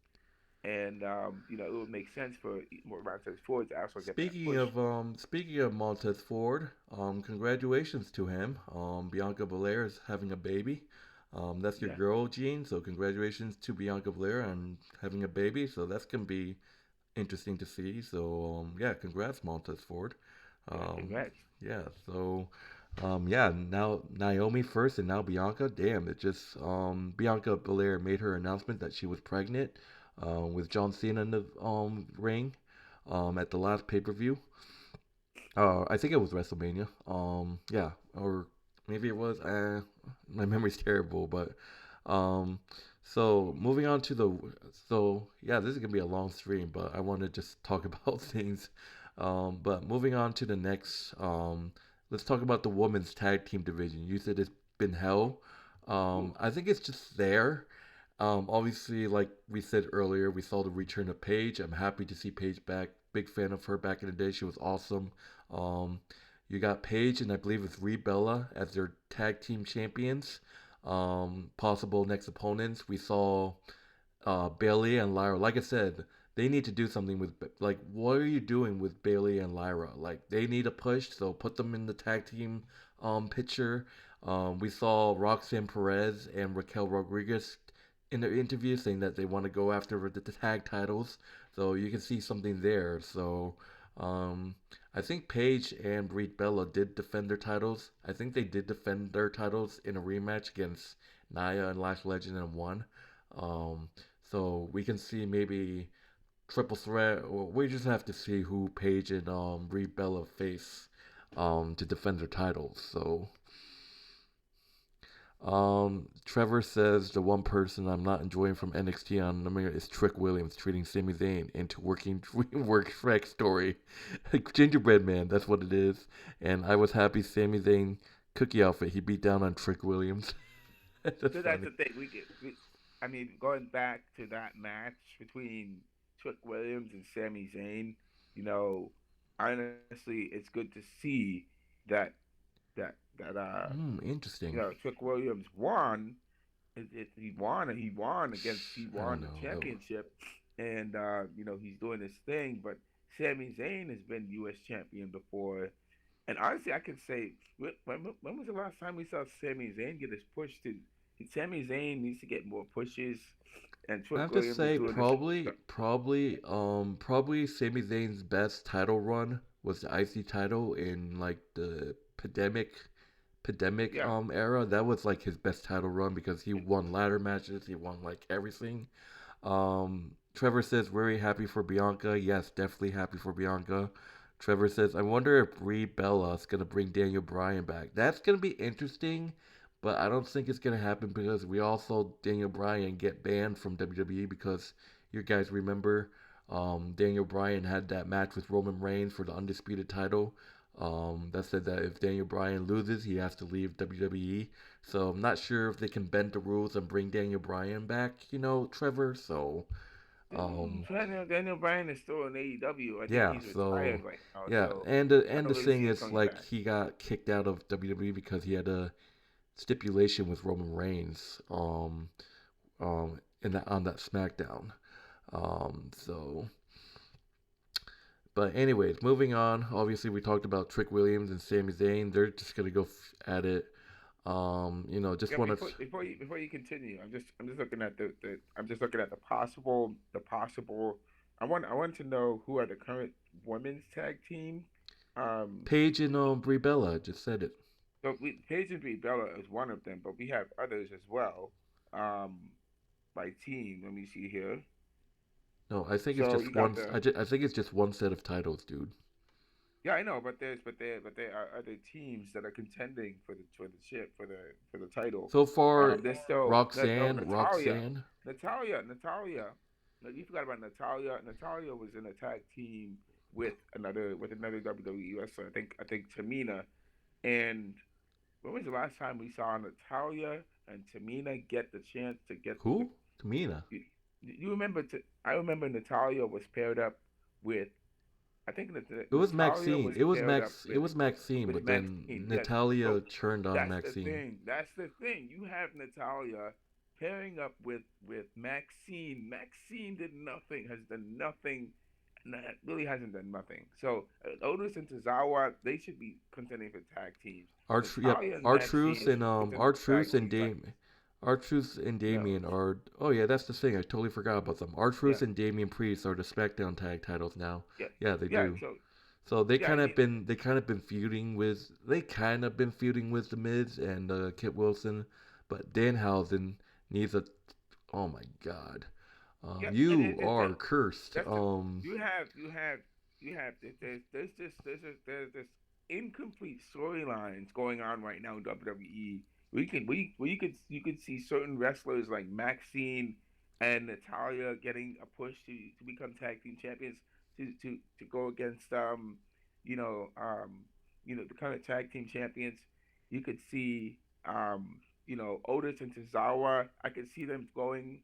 And it would make sense for Montez Ford to also get that push. speaking of Montez Ford, congratulations to him. Bianca Belair is having a baby. That's your Yeah, girl, Gene. So congratulations to Bianca Belair on having a baby. So that's gonna be interesting to see. So yeah, congrats, Montez Ford. yeah, Um, congrats. yeah. So yeah. Now Naomi first, and now Bianca. Damn, it just Bianca Belair made her announcement that she was pregnant. With John Cena in the ring at the last pay per view. I think it was WrestleMania. Yeah, or maybe it was. My memory's terrible, but um, so moving on to the so yeah, this is gonna be a long stream, but I want to just talk about things. But moving on to the next, let's talk about the women's tag team division. You said it's been hell. Ooh, I think it's just there. Obviously, like we said earlier, we saw the return of Paige. I'm happy to see Paige back. Big fan of her back in the day. She was awesome. Um, You got Paige and I believe it's Rhea Bella as their tag team champions. Possible next opponents. We saw Bailey and Lyra. Like I said, they need to do something with like what are you doing with Bailey and Lyra? Like they need a push, so put them in the tag team picture. We saw Roxanne Perez and Raquel Rodriguez in their interview saying that they want to go after the tag titles, so you can see something there. So um, I think Paige and Brie Bella did defend their titles. I think they did defend their titles in a rematch against Nia and Lash Legend and won. Um, so we can see maybe triple threat, or we just have to see who Paige and Brie Bella face to defend their titles. So Trevor says the one person I'm not enjoying from NXT on the mirror is Trick Williams treating Sami Zayn into working work Shrek story. Gingerbread Man, that's what it is. And I was happy Sami Zayn cookie outfit. He beat down on Trick Williams. That's So that's funny. the thing. I mean, going back to that match between Trick Williams and Sami Zayn, you know, honestly, it's good to see that that Interesting. Trick Williams won. He I don't won the know. championship, and he's doing his thing. But Sami Zayn has been U.S. champion before, and honestly, I could say when was the last time we saw Sami Zayn get his push to? Sami Zayn needs to get more pushes, and I Trick have to Williams is say, doing this. probably Sami Zayn's best title run was the IC title in like the pandemic Yeah, era. That was like his best title run because he won ladder matches, he won like everything. Trevor says very happy for Bianca. Yes, definitely happy for Bianca. Trevor says, I wonder if Brie Bella is gonna bring Daniel Bryan back. That's gonna be interesting, but I don't think it's gonna happen because we all saw Daniel Bryan get banned from WWE because you guys remember Daniel Bryan had that match with Roman Reigns for the undisputed title. That said that if Daniel Bryan loses, he has to leave WWE. So I'm not sure if they can bend the rules and bring Daniel Bryan back, Trevor. So um, Daniel Bryan is still in AEW. I think yeah, he's retired so right now, yeah, so I and don't the really thing see him is coming like back. he got kicked out of WWE because he had a stipulation with Roman Reigns in that on that SmackDown. So but anyways, moving on. Obviously, we talked about Trick Williams and Sami Zayn. They're just gonna go at it. Just Yeah, want to. before you continue, I'm just looking at the I'm just looking at the possible. I want to know who are the current women's tag team. Um, Paige and Brie Bella just said it. so Paige and Brie Bella is one of them, but we have others as well. Um, by team. Let me see here. No, I think it's So just you got one. the I think it's just one set of titles, dude. Yeah, I know, but there are other teams that are contending for the chip for the title. So far, There's still Natalia, Roxanne. Natalia. No, you forgot about Natalia. Natalia was in a tag team with another WWE wrestler. I think Tamina. And when was the last time we saw Natalia and Tamina get the chance to get the? Who? Tamina. You remember? I remember Natalia was paired up with. I think that It was Natalia Maxine. was paired up It was Maxine, with but then Maxine. Yes. Natalia So turned on that's the Maxine. thing. That's the thing. You have Natalia pairing up with Maxine. Maxine did nothing. Has done nothing. Really hasn't done nothing. So Otis and Tozawa, they should be contending for tag teams. Yep, Natalia and Artruth Maxine and should be contending for tag teams. Like Artruth and no, Damien are. Oh yeah, that's the thing. I totally forgot about them. yeah, Artruth and Damien Priest are the SmackDown tag titles now. yeah, Yeah, they yeah. do. So So yeah, I mean, they kind of been feuding with the Miz and Kit Wilson, but Danhausen needs a. Oh my God, yeah, and you are cursed. that's the you have there's this incomplete storylines going on right now in WWE. You could see certain wrestlers like Maxine and Natalia getting a push to become tag team champions to go against you know um the current tag team champions. You could see Otis and Tozawa. I could see them going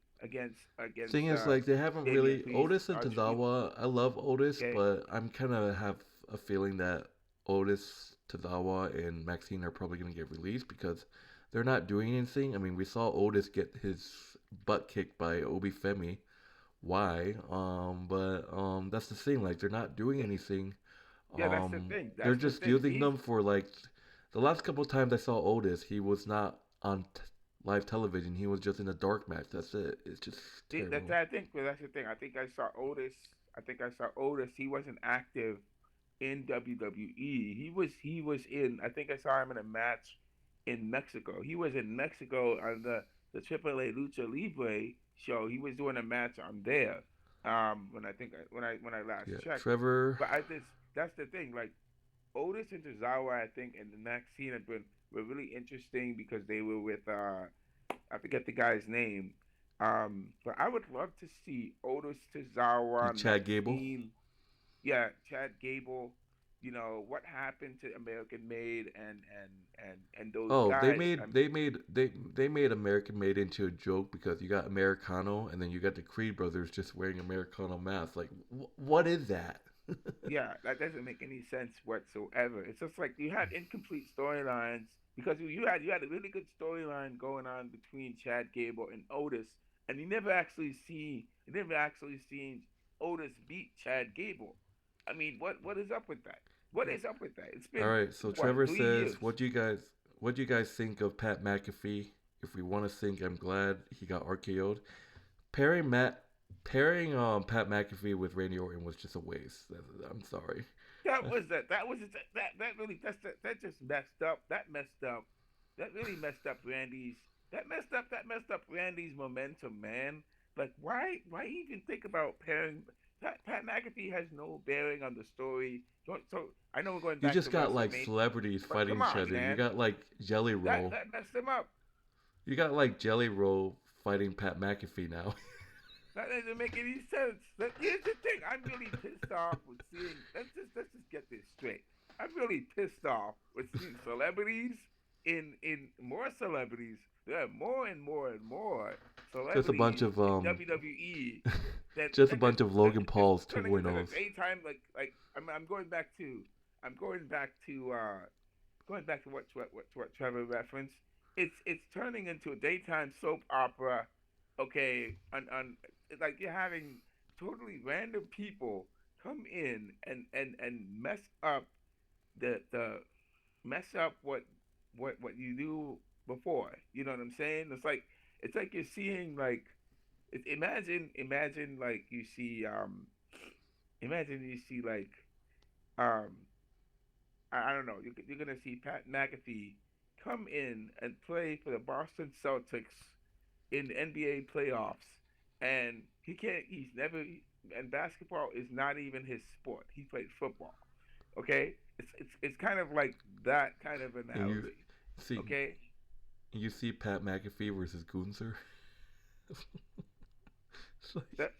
Thing against is, like they haven't Damian really Priest. Otis and Tozawa. I love Otis, Okay, but I'm kind of have a feeling that Otis, Tozawa, and Maxine are probably going to get released because they're not doing anything. I mean, we saw Otis get his butt kicked by Obi Femi. Why? But that's the thing. Like, they're not doing anything. Yeah, that's the thing. They're That's the just thing. using them for like the last couple of times I saw Otis, he was not on live television. He was just in a dark match. That's it. It's just That's terrible. I think. Well, that's the thing. I think I saw Otis. I think I saw Otis. He wasn't active in WWE. He was in. I think I saw him in a match in Mexico. He was in Mexico on the AAA Lucha Libre show. He was doing a match on there. When I think when I last Yeah, checked. Trevor. But I just that's the thing. Like Otis and Tozawa, I think, and the next scene had been were really interesting because they were with I forget the guy's name. But I would love to see Otis Tozawa, Chad Gable. Maxine, yeah, Chad Gable. What happened to American Made and those Oh, they guys. made they made they made American Made into a joke because you got Americano and then you got the Creed brothers just wearing Americano masks. Like, what is that? Yeah, that doesn't make any sense whatsoever. It's just like you had incomplete storylines because you had a really good storyline going on between Chad Gable and Otis, and you never actually seen Otis beat Chad Gable. I mean, what is up with that? What is up with that? It's All been right, so what Trevor 3 years? says, what do you guys think of Pat McAfee? If we want to think, I'm glad he got RKO'd. Pairing Matt, pairing Pat McAfee with Randy Orton was just a waste. I'm sorry. That really that just messed up. That messed up. That really messed up Randy's. That messed up Randy's momentum, man. Like why even think about pairing? Pat McAfee has no bearing on the story. So I know we're going You back just to got like WrestleMania, celebrities but fighting come each on, other. You man. got like Jelly That Roll. that messed him up. You got like Jelly Roll fighting Pat McAfee now. That doesn't make any sense. Here's the thing. I'm really pissed off with seeing. Let's just get this straight. I'm really pissed off with seeing celebrities in more celebrities. There are more and more and more just a bunch celebrities of in WWE that just a that just bunch of that Logan it's Pauls turning into the 2.0s. daytime. Like I'm going back to what Trevor referenced. It's turning into a daytime soap opera. Okay, on like you're having totally random people come in and the mess up what you do before. You know what I'm saying? It's like you're seeing like imagine like you see imagine you see like um I don't know. You're gonna see Pat McAfee come in and play for the Boston Celtics in the NBA playoffs, and he can't. He's never. And basketball is not even his sport. He played football. Okay, it's kind of like that kind of And you analogy. see Okay, you see Pat McAfee versus Gunther. It's like, that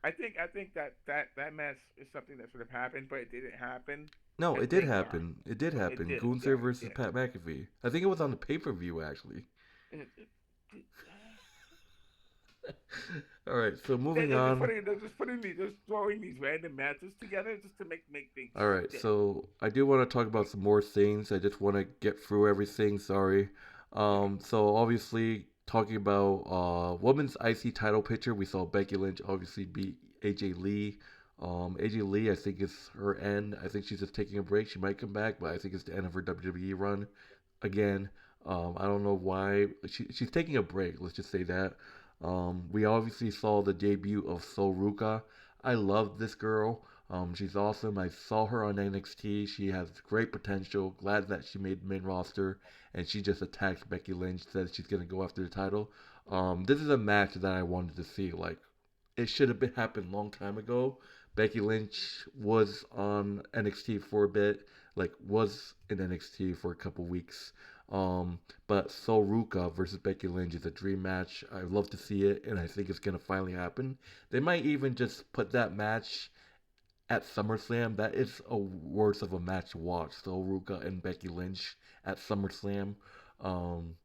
I think that match is something that should have happened, but it didn't happen, no, and it did thank God. happen. It did It happen. did. Gunther Yeah, it versus did. Pat McAfee. I think it was on the pay per view actually. It, it, it, All right, so they're, moving they're just on. putting, they're just putting these, just throwing these random matches together just to make things All right, stick. so I do want to talk about some more things. I just want to get through everything. Sorry. Yeah. So obviously talking about women's IC title picture, we saw Becky Lynch obviously beat AJ Lee. AJ Lee, I think it's her end. I think she's just taking a break. She might come back, but I think it's the end of her WWE run again. I don't know why she's taking a break. Let's just say that. We obviously saw the debut of Sol Ruka. I love this girl. She's awesome. I saw her on NXT. She has great potential. Glad that she made main roster, and she just attacked Becky Lynch. Says she's gonna go after the title. This is a match that I wanted to see. Like, it should have been happened long time ago. Becky Lynch was on NXT for a bit, like was in NXT for a couple weeks. But Sol Ruka versus Becky Lynch is a dream match. I love to see it, and I think it's gonna finally happen. They might even just put that match at SummerSlam. That is a worth of a match to watch. Sol Ruka and Becky Lynch at SummerSlam. Um,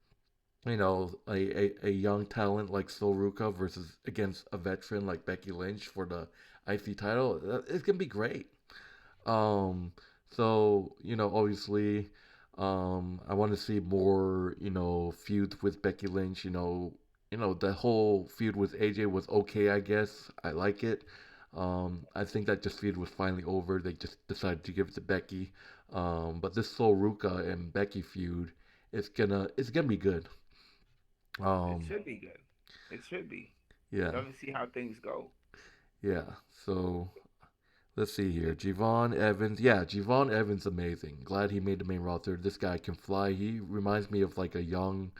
a young talent like Sol Ruka versus against a veteran like Becky Lynch for the IC title. It's gonna be great. Um, So, obviously, I want to see more, feuds with Becky Lynch. The whole feud with AJ was okay, I guess. I like it. I think that just feud was finally over. They just decided to give it to Becky. But this Sol Ruka and Becky feud, it's gonna be good. It Um, should be good. It should be. yeah, Love to see how things go. yeah. So let's see here. It, Javon Evans. Yeah, Javon Evans amazing. Glad he made the main roster. This guy can fly. He reminds me of like a young,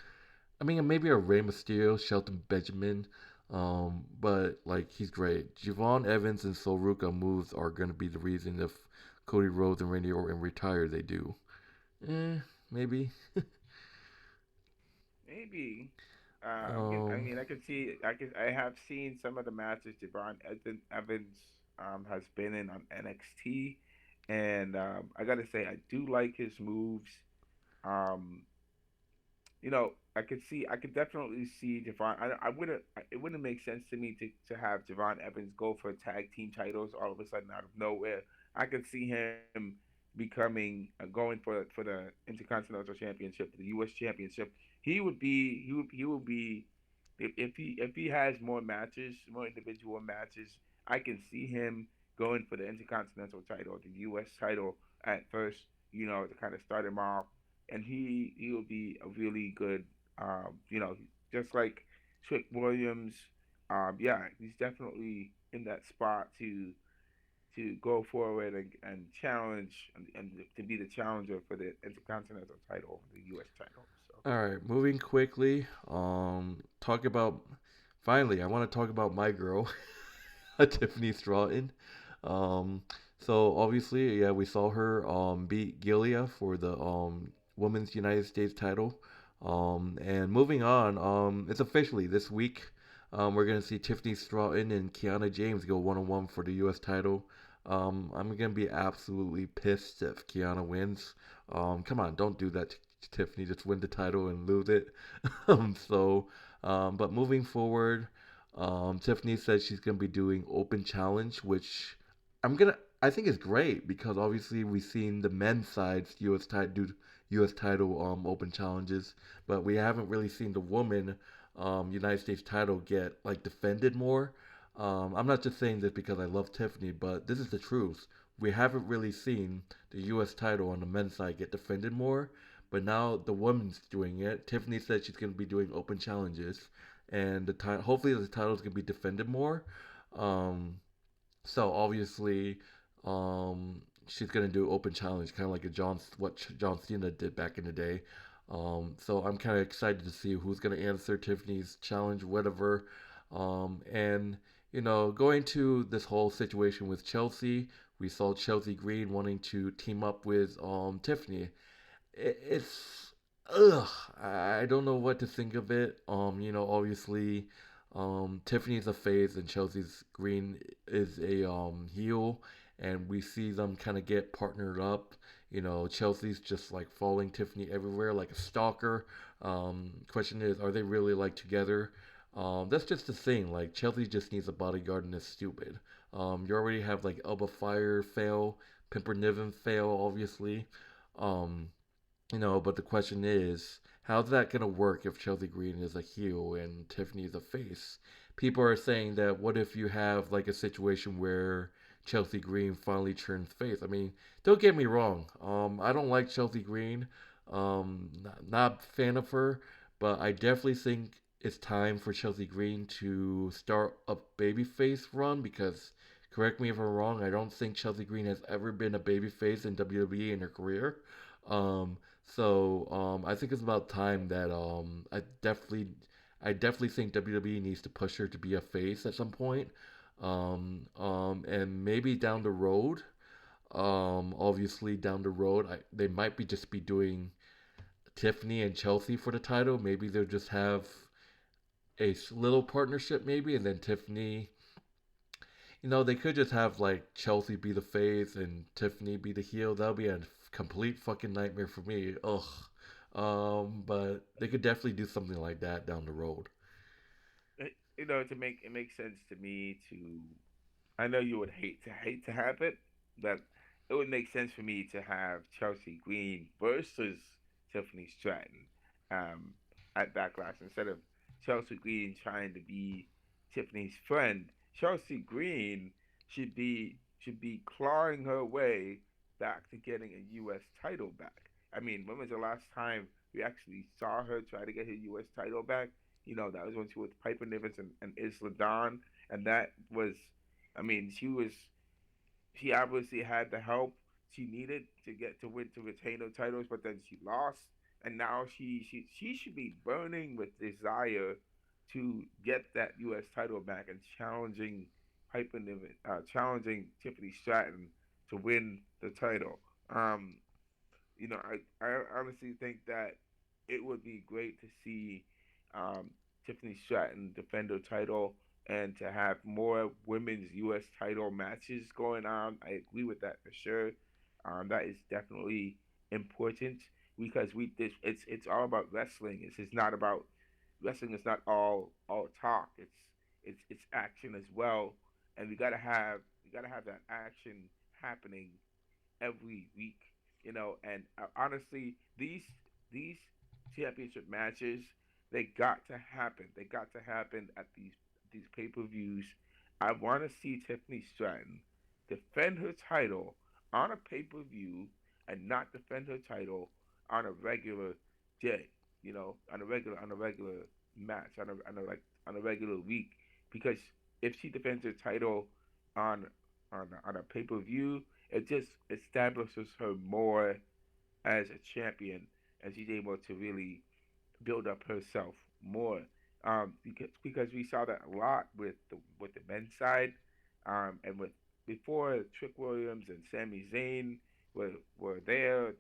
I mean, maybe a Rey Mysterio, Shelton Benjamin. But like he's great. Javon Evans and Soruka moves are gonna be the reason if Cody Rhodes and Randy Orton retire, they do. Maybe. maybe. I Um, mean, I could see. I have seen some of the matches Evans has been in on NXT, and I gotta say I do like his moves. Um, I could definitely see Javon. I wouldn't. It wouldn't make sense to me to have Javon Evans go for tag team titles all of a sudden out of nowhere. I could see him becoming going for the Intercontinental Championship, the U.S. Championship. He would be if he has more matches, more individual matches. I can see him going for the Intercontinental title, the U.S. title at first. To kind of start him off, and he will be a really good, just like Trick Williams. Yeah, he's definitely in that spot to go forward and challenge and to be the challenger for the Intercontinental title, the U.S. title. So all right, moving quickly. Talk about finally. I want to talk about my girl, Tiffany Stratton. Um, so obviously, yeah, we saw her beat Gilia for the Women's United States title. And moving on, it's officially this week. We're gonna see Tiffany Stratton and Kiana James go 1-on-1 for the U.S. title. I'm gonna be absolutely pissed if Kiana wins. Come on, don't do that, Tiffany. Just win the title and lose it. But moving forward, Tiffany said she's gonna be doing open challenge, which I'm gonna. I think is great because obviously we've seen the men's side's U.S. title do U.S. title open challenges, but we haven't really seen the woman United States title get like defended more. I'm not just saying this because I love Tiffany, but this is the truth. We haven't really seen the U.S. title on the men's side get defended more, but now the women's doing it. Tiffany said she's going to be doing open challenges, and hopefully the title's going to be defended more. Um, so obviously, she's gonna do open challenge, kind of like what John Cena did back in the day. So I'm kind of excited to see who's gonna answer Tiffany's challenge, whatever. And going to this whole situation with Chelsea, we saw Chelsea Green wanting to team up with Tiffany. It's ugh. I don't know what to think of it. Obviously, Tiffany's a face and Chelsea's Green is a heel, and we see them kind of get partnered up. Chelsea's just like following Tiffany everywhere like a stalker. Question is, are they really like together? That's just the thing. Like Chelsea just needs a bodyguard and it's stupid. You already have like Elba Fire fail, Pimper Niven fail, obviously. Um, but the question is, how's that going to work if Chelsea Green is a heel and Tiffany is a face? People are saying that what if you have like a situation where Chelsea Green finally turns face? I mean, don't get me wrong. I don't like Chelsea Green. Not a fan of her, but I definitely think it's time for Chelsea Green to start a babyface run because, correct me if I'm wrong, I don't think Chelsea Green has ever been a babyface in WWE in her career. Um, I think it's about time that I definitely think WWE needs to push her to be a face at some point. And maybe down the road, obviously down the road, they might be just be doing Tiffany and Chelsea for the title. Maybe they'll just have a little partnership, maybe, and then Tiffany. They could just have like Chelsea be the face and Tiffany be the heel. That would be a complete fucking nightmare for me. Ugh. But they could definitely do something like that down the road. to make it makes sense to me to. I know you would hate to have it, but it would make sense for me to have Chelsea Green versus Tiffany Stratton um, at Backlash instead of Chelsea Green trying to be Tiffany's friend. Chelsea Green should be clawing her way back to getting a U.S. title back. I mean, when was the last time we actually saw her try to get her U.S. title back? That was when she was Piper Niven and Isla Dawn, and that was, I mean, she obviously had the help she needed to get to win to retain her titles, but then she lost, and now she should be burning with desire to get that U.S. title back and challenging Tiffany Stratton to win the title. Um, I honestly think that it would be great to see um, Tiffany Stratton defend her title and to have more women's U.S. title matches going on. I agree with that for sure. That is definitely important because it's all about wrestling. It's not about wrestling. Is not all talk. It's action as well, and we gotta have that action happening every week, And honestly, these championship matches they got to happen. They got to happen at these pay-per-views. I want to see Tiffany Stratton defend her title on a pay-per-view and not defend her title on a regular day. On a regular match on a regular week because if she defends her title on on a pay-per-view, it just establishes her more as a champion, and she's able to really build up herself more. Because we saw that a lot with the men's side, and with before Trick Williams and Sami Zayn were there,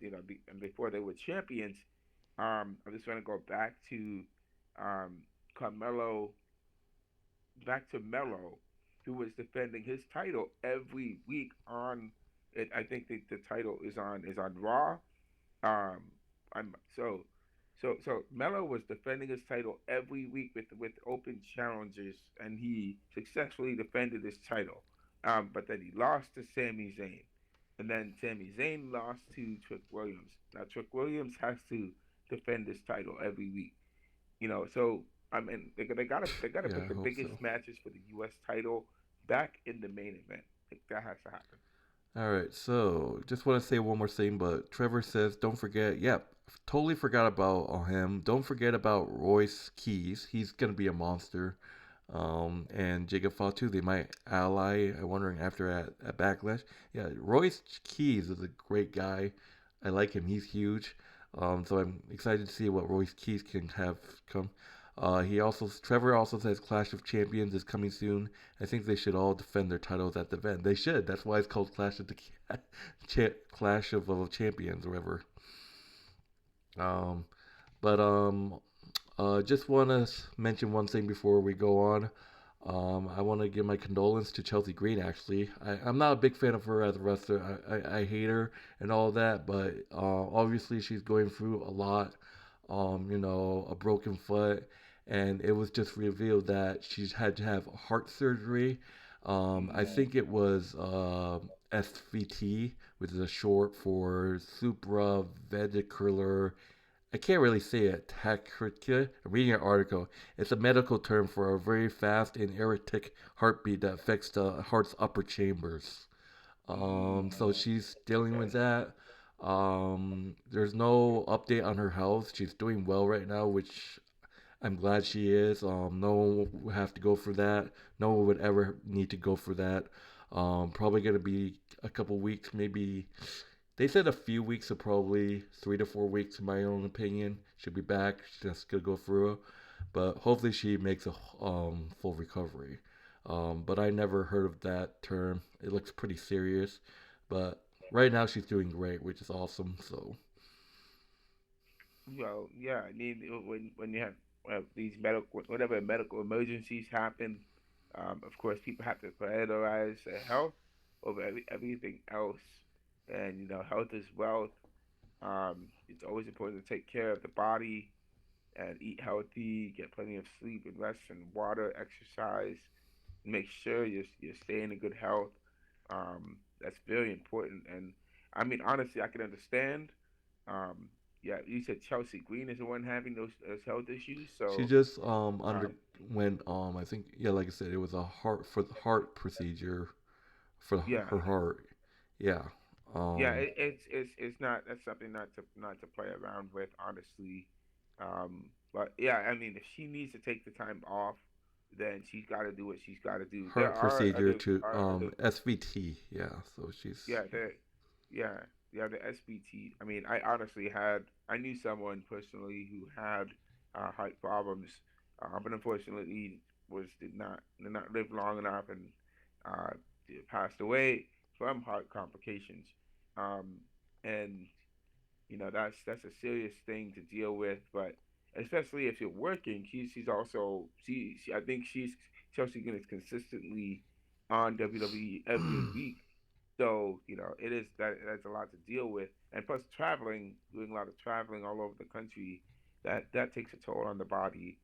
and before they were champions. I'm just gonna go um, Carmelo back to Mello, who was defending his title every week on it. I think the title is on Raw. Um, I'm so Mello was defending his title every week with open challenges, and he successfully defended his title. But then he lost to Sami Zayn, and then Sami Zayn lost to Trick Williams. Now Trick Williams has to defend his title every week. So I mean, they gotta Yeah, put I the hope biggest so. matches for the U.S. title back in the main event. Like, that has to happen. All right, so just want to say one more thing, but Trevor says, don't forget, yep, totally forgot about him. Don't forget about Royce Keys. He's going to be a monster. And Jacob Fatu, they might ally. I'm wondering after at Backlash. Yeah, Royce Keys is a great guy. I like him. He's huge. So I'm excited to see what Royce Keys can have come. Trevor also says Clash of Champions is coming soon. I think they should all defend their titles at the event. They should. That's why it's called Clash of Champions or whatever. Um, but just want to mention one thing before we go on. I want to give my condolence to Chelsea Green. Actually, I'm not a big fan of her as a wrestler. I hate her and all that, but obviously she's going through a lot. A broken foot, and it was just revealed that she's had to have heart surgery. I Mm, think it was SVT, which is a short for supraventricular. I can't really say it. Tachycardia. I'm reading an article. It's a medical term for a very fast and erratic heartbeat that affects the heart's upper chambers. So she's dealing with okay. that. There's no update on her health. She's doing well right now, which I'm glad she is. No one would have to go for that. No one would ever need to go for that. Probably gonna be a couple weeks, maybe. They said a few weeks, so probably 3 to 4 weeks, in my own opinion. She'll be back. She's just gonna go through, but hopefully she makes a full recovery. But I never heard of that term. It looks pretty serious, but right now she's doing great, which is awesome. So Well, yeah. I mean, when you have these whatever medical emergencies happen, of course, people have to prioritize their health over everything else, and health is wealth. It's always important to take care of the body and eat healthy, get plenty of sleep and rest and water, exercise, make sure you're staying in good health. that's very important. And I mean, honestly, I can understand. Um, yeah, you said Chelsea Green is the one having those health issues. She So, just um, underwent I think, yeah, like I said, it was a heart procedure for yeah, her heart. Yeah. yeah, Um it's not, that's something not to play around with, honestly. But yeah, I mean, if she needs to take the time off, then she's got to do what she's got to do. There heart procedure to are other, SVT. Yeah. So she's yeah, yeah, yeah, the SBT. I mean, I knew someone personally who had heart problems, but unfortunately did not live long enough and uh, passed away from heart complications. Um, and that's a serious thing to deal with, but especially if you're working, she's also she I think she's Chelsea Green is consistently on WWE every week. So, that's a lot to deal with. And plus traveling, doing a lot of traveling all over the country, that takes a toll on the body.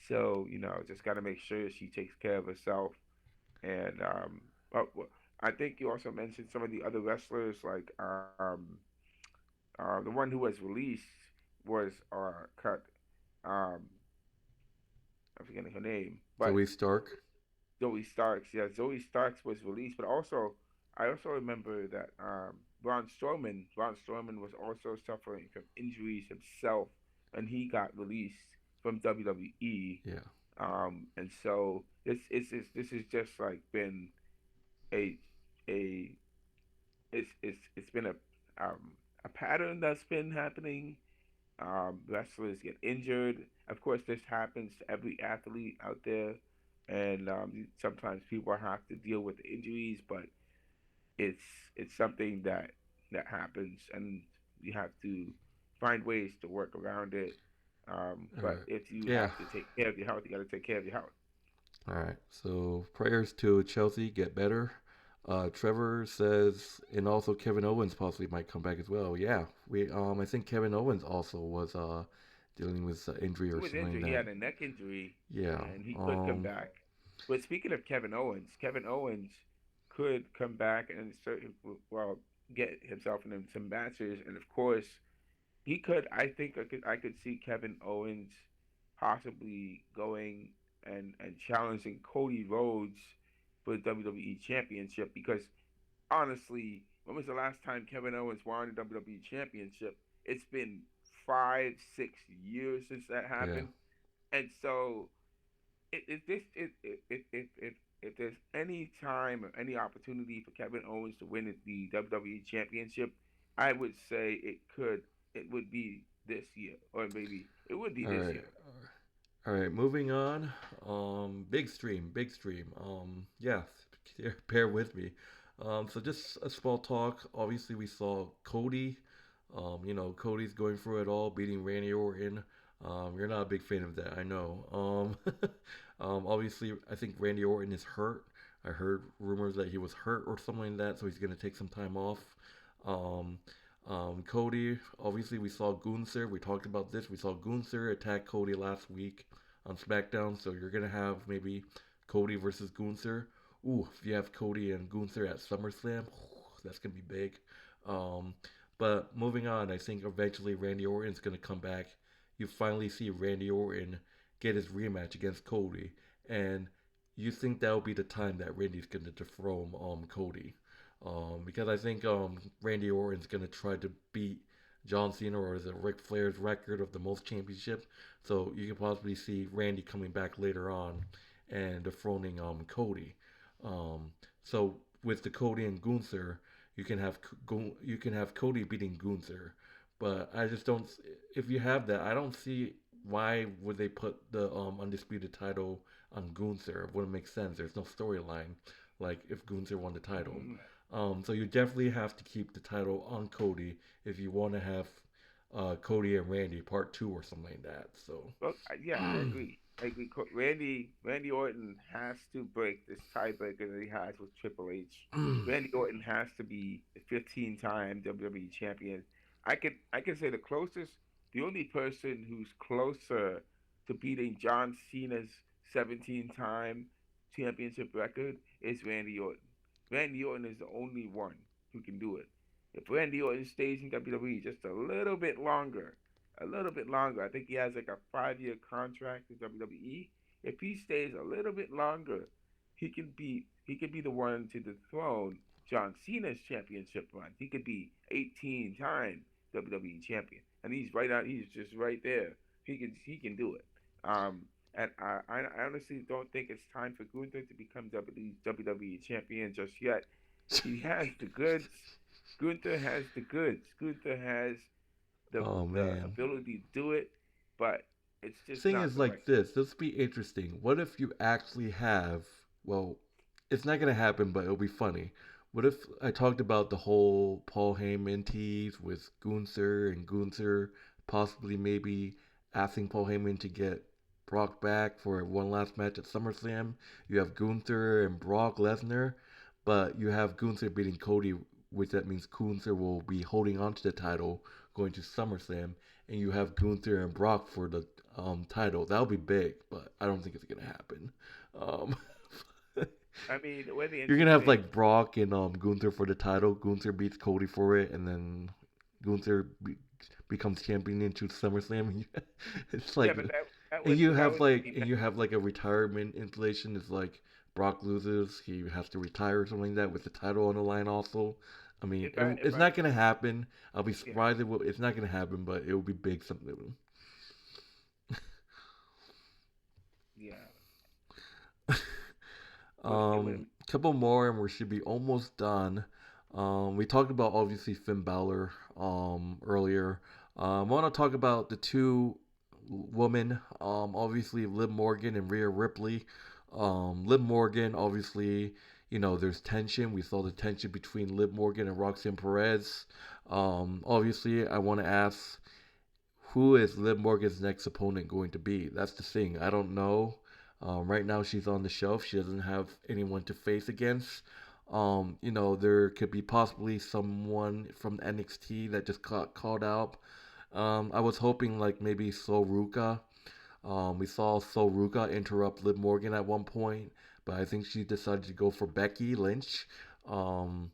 So, just got to make sure she takes care of herself. And I think you also mentioned some of the other wrestlers, like the one who was released was cut. Um, I'm forgetting her name, but Zoe Stark. Zoe Starks. Yeah, Zoe Starks was released, but also I also remember that Braun Strowman was also suffering from injuries himself, and he got released from WWE. Yeah. And so this has just like been a a it's been a pattern that's been happening. Wrestlers get injured. Of course, this happens to every athlete out there, and sometimes people have to deal with the injuries, but it's it's something that happens, and you have to find ways to work around it. All But right. if you Yeah. have to take care of your health, you got to take care of your health. All right. So prayers to Chelsea get better. Trevor says, and also Kevin Owens possibly might come back as well. Yeah, we I think Kevin Owens also was dealing with injury He or was something injured. He like that. had a neck injury, Yeah. and he could come back. But speaking of Kevin Owens could come back and well get himself in some matches, and of course he could. I think I could see Kevin Owens possibly going and challenging Cody Rhodes for the WWE Championship, because honestly, when was the last time Kevin Owens won the WWE Championship? It's been 5, 6 years since that Yeah. happened, and so if this if there's any time or any opportunity for Kevin Owens to win the WWE Championship, I would say it would be this year, or maybe it would be All this right. year. All right. Moving on. Big stream. Big stream. Yeah. Bear with me. So just a small talk. Obviously, we saw Cody. Cody's going through it all, beating Randy Orton. You're not a big fan of that, I know. Obviously, I think Randy Orton is hurt. I heard rumors that he was hurt or something like that, so he's gonna take some time off. Um, Cody, obviously, we saw Gunther. We talked about this. We saw Gunther attack Cody last week on SmackDown, so you're gonna have maybe Cody versus Gunther. Ooh, if you have Cody and Gunther at SummerSlam, that's gonna be big. Um, but moving on, I think eventually Randy Orton's gonna come back. You finally see Randy Orton get his rematch against Cody, and you think that'll be the time that Randy's gonna dethrone Cody, because I think Randy Orton's gonna try to beat John Cena or is it Ric Flair's record of the most championship. So you can possibly see Randy coming back later on and dethroning Cody. Um, so with the Cody and Gunther, you can have Cody beating Gunther, but I just don't. If you have that, I don't see why would they put the undisputed title on Gunther. It wouldn't make sense. There's no storyline like if Gunther won the title. Mm-hmm. So you definitely have to keep the title on Cody if you want to have Cody and Randy part two or something like that. So Well, yeah, I agree. I agree. Randy Orton has to break this tiebreaker that he has with Triple H. Randy Orton has to be the 15-time WWE champion. I could say the only person who's closer to beating John Cena's 17-time championship record is Randy Orton. Randy Orton is the only one who can do it. If Randy Orton stays in WWE just a little bit longer, I think he has like a 5 year contract with WWE. If he stays a little bit longer, he could be the one to dethrone John Cena's championship run. He could be 18-time WWE champion, and he's right out. He's just right there. He can do it. Um, and I honestly don't think it's time for Gunther to become WWE champion just yet. He has the goods. Gunther has the goods. Gunther has the Oh the man. ability to do it, but it's just Thing not is the right like this. This be interesting. What if you actually have? Well, it's not gonna happen, but it'll be funny. What if I talked about the whole Paul Heyman tease with Gunther and Gunther possibly maybe asking Paul Heyman to get Brock back for one last match at SummerSlam? You have Gunther and Brock Lesnar, but you have Gunther beating Cody, which that means Gunther will be holding on to the title going to SummerSlam, and you have Gunther and Brock for the title. That'll be big, but I don't think it's gonna happen. Um, I mean, the way the you're gonna have interesting. like Brock and Gunther for the title. Gunther beats Cody for it, and then Gunther becomes champion into SummerSlam. It's Yeah, like, but that and would you that have would like, be and you have like a retirement installation. It's like Brock loses, he has to retire or something like that with the title on the line. Also, I mean, if it's I not gonna happen. I'll be yeah surprised it will. It's not gonna happen, but it will be big something. yeah it would Couple more and we should be almost done. We talked about obviously Finn Balor earlier. I want to talk about the two women, obviously Liv Morgan and Rhea Ripley. Liv Morgan, obviously, there's tension. We saw the tension between Liv Morgan and Roxanne Perez. Obviously, I want to ask, who is Liv Morgan's next opponent going to be? That's the thing. I don't know. Right now, she's on the shelf. She doesn't have anyone to face against. There could be possibly someone from NXT that just got called out. I was hoping like maybe Soruka. We saw Soruka interrupt Liv Morgan at one point, but I think she decided to go for Becky Lynch. Um,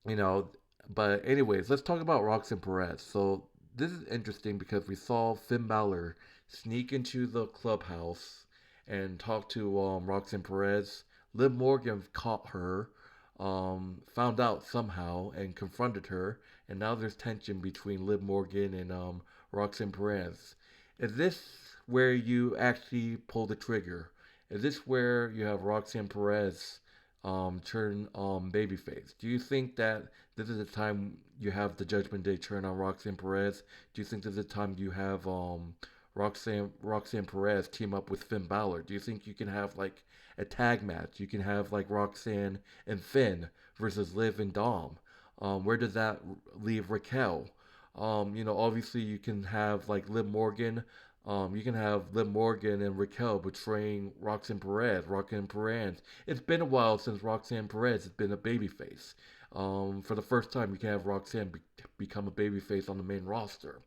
you know, but anyways, let's talk about Roxanne Perez. So this is interesting because we saw Finn Balor sneak into the clubhouse and talk to Roxanne Perez. Liv Morgan caught her, found out somehow, and confronted her. And now there's tension between Liv Morgan and Roxanne Perez. Is this where you actually pull the trigger? Is this where you have Roxanne Perez turn babyface? Do you think that this is the time you have the Judgment Day turn on Roxanne Perez? Do you think this is the time you have Roxanne Perez team up with Finn Balor? Do you think you can have like a tag match? You can have like Roxanne and Finn versus Liv and Dom. Where does that leave Raquel? Obviously you can have like Liv Morgan. You can have Liv Morgan and Raquel betraying Roxanne Perez. Roxanne Perez. It's been a while since Roxanne Perez has been a babyface. For the first time, you can have Roxanne become a babyface on the main roster.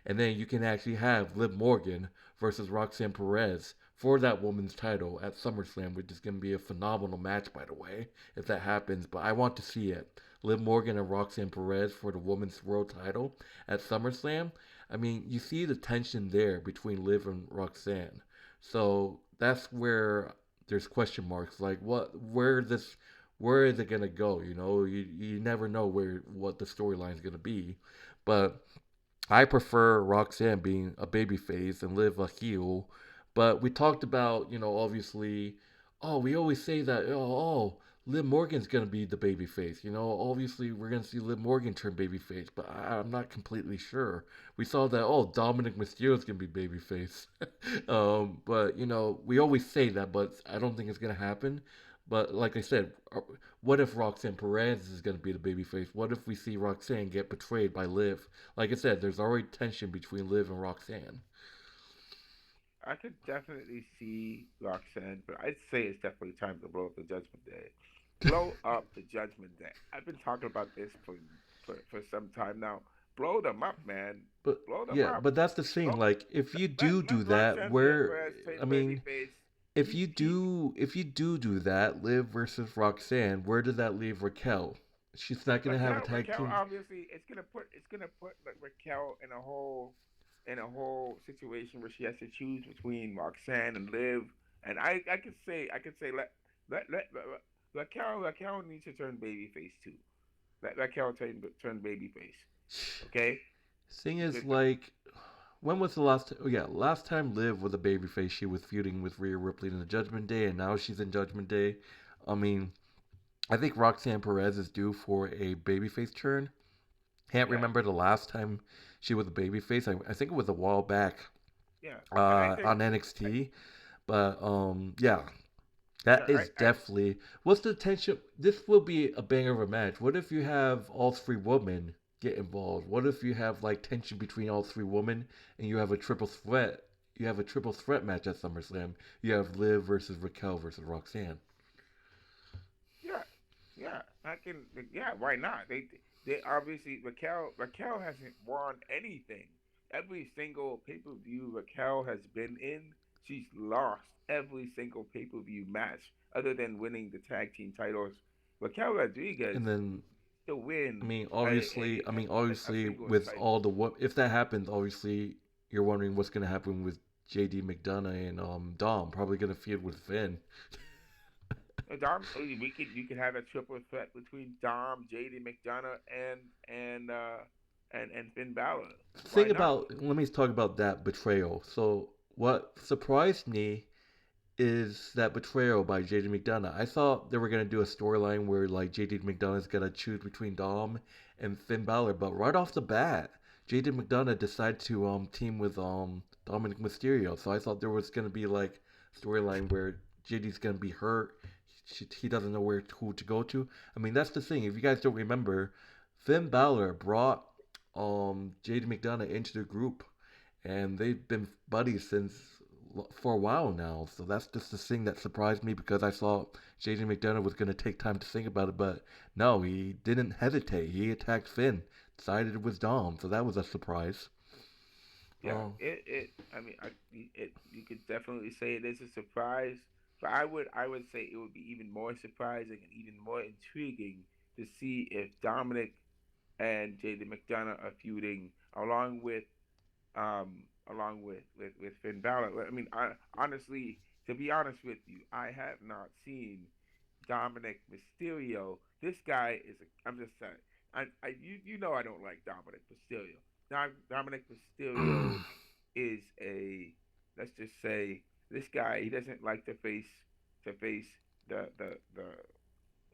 And then you can actually have Liv Morgan versus Roxanne Perez for that woman's title at SummerSlam, which is going to be a phenomenal match, by the way, if that happens. But I want to see it. Liv Morgan and Roxanne Perez for the women's world title at SummerSlam. I mean, you see the tension there between Liv and Roxanne. So that's where there's question marks. Like, where is it gonna go? You never know what the storyline is gonna be. But I prefer Roxanne being a babyface and Liv a heel. But we talked about, obviously, we always say that, Liv Morgan's going to be the babyface. Obviously, we're going to see Liv Morgan turn babyface, but I'm not completely sure. We saw that, Dominic Mysterio's going to be babyface. But, we always say that, but I don't think it's going to happen. But like I said, what if Roxanne Perez is going to be the babyface? What if we see Roxanne get betrayed by Liv? Like I said, there's already tension between Liv and Roxanne. I could definitely see Roxanne, but I'd say it's definitely time to blow up the Judgment Day. Blow up the Judgment Day. I've been talking about this for some time now. Blow them up, man. But Blow them yeah, up. but that's the thing. Blow, Like, if you let do let that, Roxanne where Perez take I mean, babyface. if you do that, Liv versus Roxanne, where does that leave Raquel? She's not gonna have a tag Raquel team. obviously it's gonna put like Raquel in a whole situation where she has to choose between Roxanne and Liv. And I could say let Raquel needs to turn babyface too. Let Raquel turn babyface. Okay, Thing is, because like, when was the last? Oh yeah, last time Liv was a babyface, she was feuding with Rhea Ripley in the Judgment Day, and now she's in Judgment Day. I mean, I think Roxanne Perez is due for a babyface turn. Can't yeah, remember the last time she was a babyface. I think it was a while back yeah, and I think on I, NXT. But yeah, that yeah is I definitely. What's the tension? This will be a banger of a match. What if you have all three women get involved? What if you have like tension between all three women and you have a triple threat? You have a triple threat match at SummerSlam. You have Liv versus Raquel versus Roxanne. Yeah, yeah, I can. Yeah, why not? They obviously Raquel hasn't won anything. Every single pay per view Raquel has been in, she's lost every single pay per view match other than winning the tag team titles. Raquel Rodriguez And then to win I mean, a obviously, singles with title. all the what, if that happens, obviously, you're wondering what's gonna happen with JD McDonough and Dom. Probably gonna feud with Finn. Dom, we could have a triple threat between Dom, JD McDonough, and Finn Balor. Why Thing not? about Let me talk about that betrayal. So, what surprised me is that betrayal by JD McDonough. I thought they were gonna do a storyline where like JD McDonough's gonna choose between Dom and Finn Balor, but right off the bat, JD McDonough decided to team with Dominic Mysterio. So I thought there was gonna be like storyline where JD's gonna be hurt. He doesn't know who to go to. I mean that's the thing. If you guys don't remember, Finn Balor brought JD McDonough into the group, and they've been buddies since for a while now. So that's just the thing that surprised me because I thought JJ McDonough was going to take time to think about it, but no, he didn't hesitate. He attacked Finn, sided with Dom, so that was a surprise. Yeah, Oh, I mean, you could definitely say it is a surprise, but I would say it would be even more surprising and even more intriguing to see if Dominic and JD McDonough are feuding along with Finn Balor. I mean, honestly, to be honest with you, I have not seen Dominic Mysterio. This guy is. I'm just saying. You know I don't like Dominic Mysterio. Dominic Mysterio is a. Let's just say this guy. He doesn't like to face the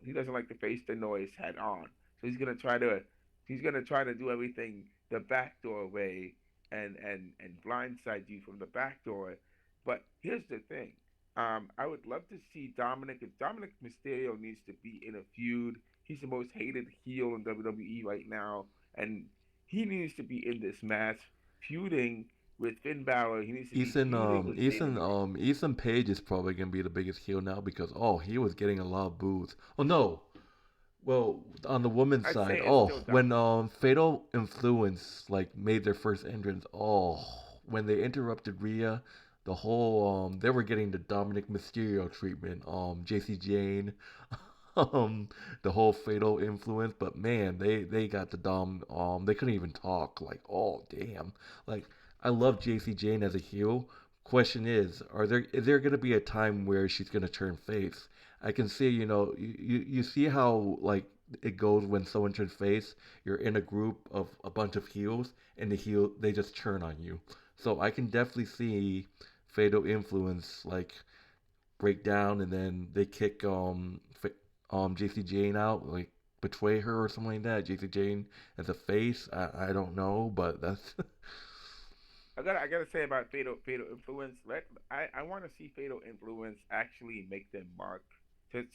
he doesn't like to face the noise head on. So he's gonna try to do everything the backdoor way and blindside you from the back door. But here's the thing. I would love to see Dominic. If Dominic Mysterio needs to be in a feud, he's the most hated heel in WWE right now, and he needs to be in this match feuding with Finn Balor. He needs to be feuding with JD Ethan Page is probably gonna be the biggest heel now because he was getting a lot of boos. Oh no, well, on the women's I'd say side, it's still when Fatal Influence like made their first entrance, when they interrupted Rhea, the whole they were getting the Dominic Mysterio treatment, JC Jane, um the whole Fatal Influence, but man, they got the Dom they couldn't even talk. Like, oh damn. Like, I love JC Jane as a heel. Question is there gonna be a time where she's gonna turn face? I can see, you see how like it goes when someone turns face. You're in a group of a bunch of heels, and they just turn on you. So I can definitely see Fatal Influence like break down, and then they kick JC Jane out, like betray her or something like that. JC Jane as a face, I don't know, but that's I gotta say about Fatal Influence. I want to see Fatal Influence actually make their mark.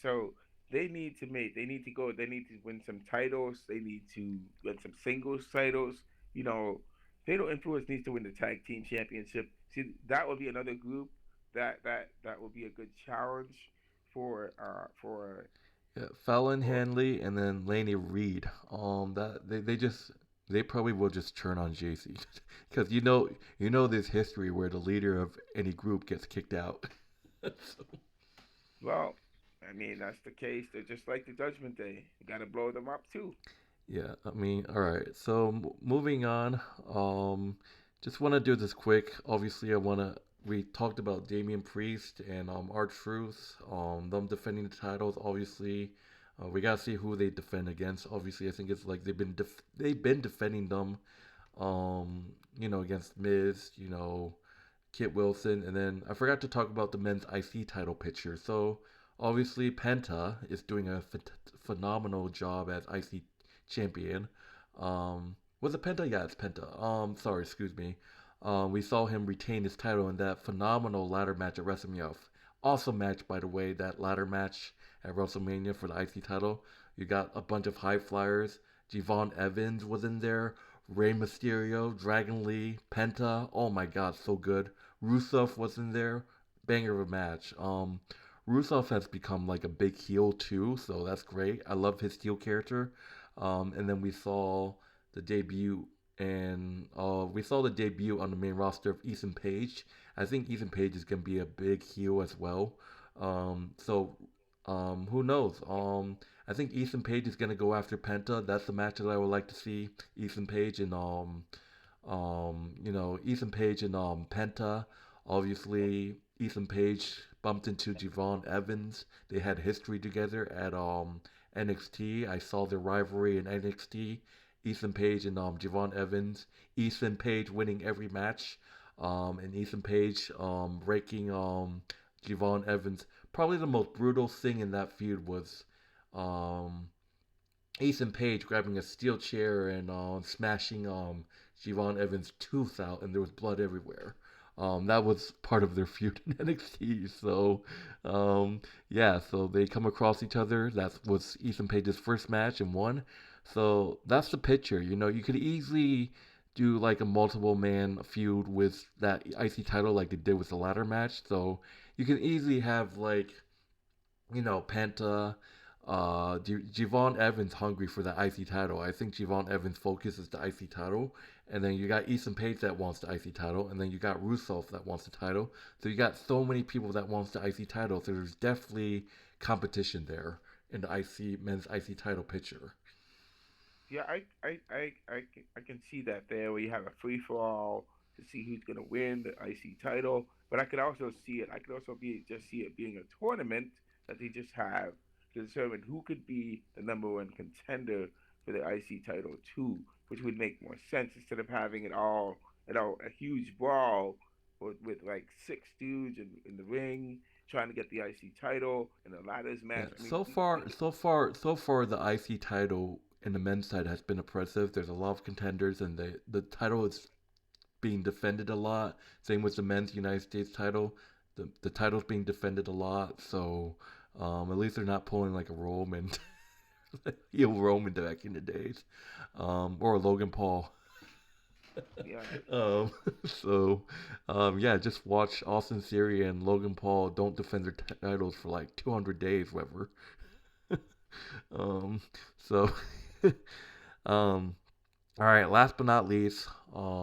So they need to go. They need to win some titles. They need to win some singles titles. You know, Fatal Influence needs to win the tag team championship. See, that would be another group that would be a good challenge for yeah, Fallon for Henley and then Laney Reed. That they probably will just turn on JC because you know there's history where the leader of any group gets kicked out. So, Well, I mean, that's the case. They're just like the Judgment Day. You got to blow them up too. yeah, I mean, all right. So moving on. Um, just want to do this quick. Obviously, I want to. We talked about Damian Priest and R-Truth. Them defending the titles. Obviously, we gotta see who they defend against. Obviously, I think it's like they've been defending them. Against Miz. Kit Wilson, and then I forgot to talk about the men's IC title picture. So obviously Penta is doing a phenomenal job as IC champion. Was it Penta? Yeah, it's Penta. Sorry, excuse me. We saw him retain his title in that phenomenal ladder match at WrestleMania. Awesome match, by the way. That ladder match at WrestleMania for the IC title. You got a bunch of high flyers. Javon Evans was in there. Rey Mysterio, Dragon Lee, Penta. Oh my God, so good. Rusev was in there. Banger of a match. Rusev has become like a big heel too, so that's great. I love his heel character. And then the debut, and we saw the debut on the main roster of Ethan Page. I think Ethan Page is gonna be a big heel as well. Who knows? I think Ethan Page is gonna go after Penta. That's the match that I would like to see. Ethan Page and Ethan Page and Penta. Obviously, Ethan Page bumped into Javon Evans. They had history together at NXT. I saw their rivalry in NXT. Ethan Page and Javon Evans. Ethan Page winning every match, and Ethan Page breaking Javon Evans. Probably the most brutal thing in that feud was um, Ethan Page grabbing a steel chair and smashing Javon Evans' tooth out, and there was blood everywhere. That was part of their feud in NXT. So, yeah, so they come across each other. That was Ethan Page's first match and won. So that's the picture. You could easily do like a multiple man feud with that IC title like they did with the ladder match. So you can easily have like Penta, Javon Evans hungry for the IC title. I think Javon Evans focuses the IC title. And then you got Ethan Page that wants the IC title. And then you got Rusev that wants the title. So you got so many people that wants the IC title. So there's definitely competition there in the men's IC title picture. Yeah, I can see that there where you have a free for all to see who's gonna win the IC title. But I could also see it. I could also be just see it being a tournament that they just have to determine who could be the number one contender for the IC title too, which would make more sense instead of having it all a huge brawl with like six dudes in the ring trying to get the IC title in a ladders Yeah, match. I mean, so far, the IC title in the men's side has been oppressive. There's a lot of contenders, and the title is being defended a lot. Same with the men's United States title. The title's being defended a lot, so at least they're not pulling like a Roman, heel Roman back in the days, or a Logan Paul. yeah, um, so, yeah, just watch Austin Theory and Logan Paul don't defend their titles for like 200 days, whatever. um, so, um, all right. Last but not least,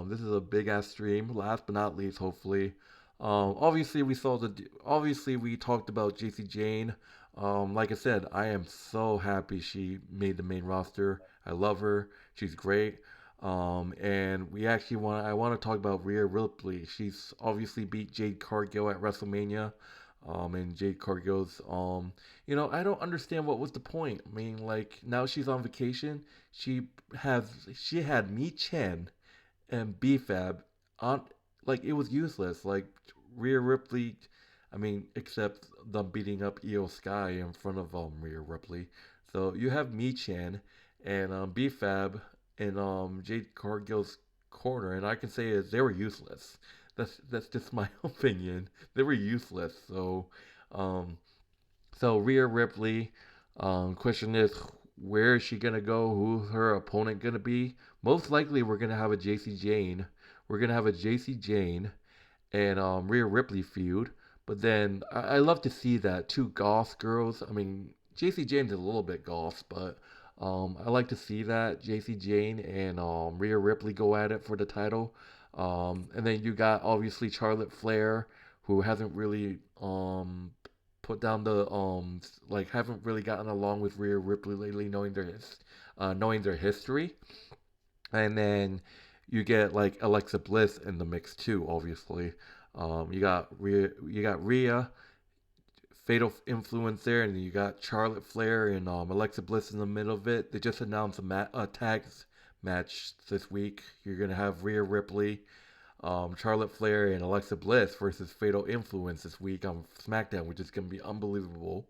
this is a big ass stream. Last but not least, hopefully, obviously we talked about JC Jane. Like I said, I am so happy she made the main roster. I love her. She's great. And I want to talk about Rhea Ripley. She's obviously beat Jade Cargill at WrestleMania. And Jade Cargill's, I don't understand what was the point. I mean, like now she's on vacation. She has she had Me Chen and BFAB on, like it was useless. Like Rhea Ripley, I mean, except them beating up Io Sky in front of Rhea Ripley. So you have Me Chen and BFAB in Jade Cargill's corner, and I can say is they were useless. That's just my opinion. They were useless. Um, so Rhea Ripley, question is, where is she gonna go? Who's her opponent gonna be? Most likely, we're gonna have a JC Jane. We're gonna have a JC Jane and Rhea Ripley feud. But then I love to see that two goth girls. I mean, JC Jane's a little bit goth, but I like to see that JC Jane and Rhea Ripley go at it for the title. And then you got obviously Charlotte Flair, who hasn't really put down the like haven't really gotten along with Rhea Ripley lately, knowing their history, and then you get like Alexa Bliss in the mix too. Obviously, you got Rhea, Fatal Influence there, and you got Charlotte Flair and Alexa Bliss in the middle of it. They just announced a tags match this week. You're gonna have Rhea Ripley, Charlotte Flair, and Alexa Bliss versus Fatal Influence this week on SmackDown, which is gonna be unbelievable.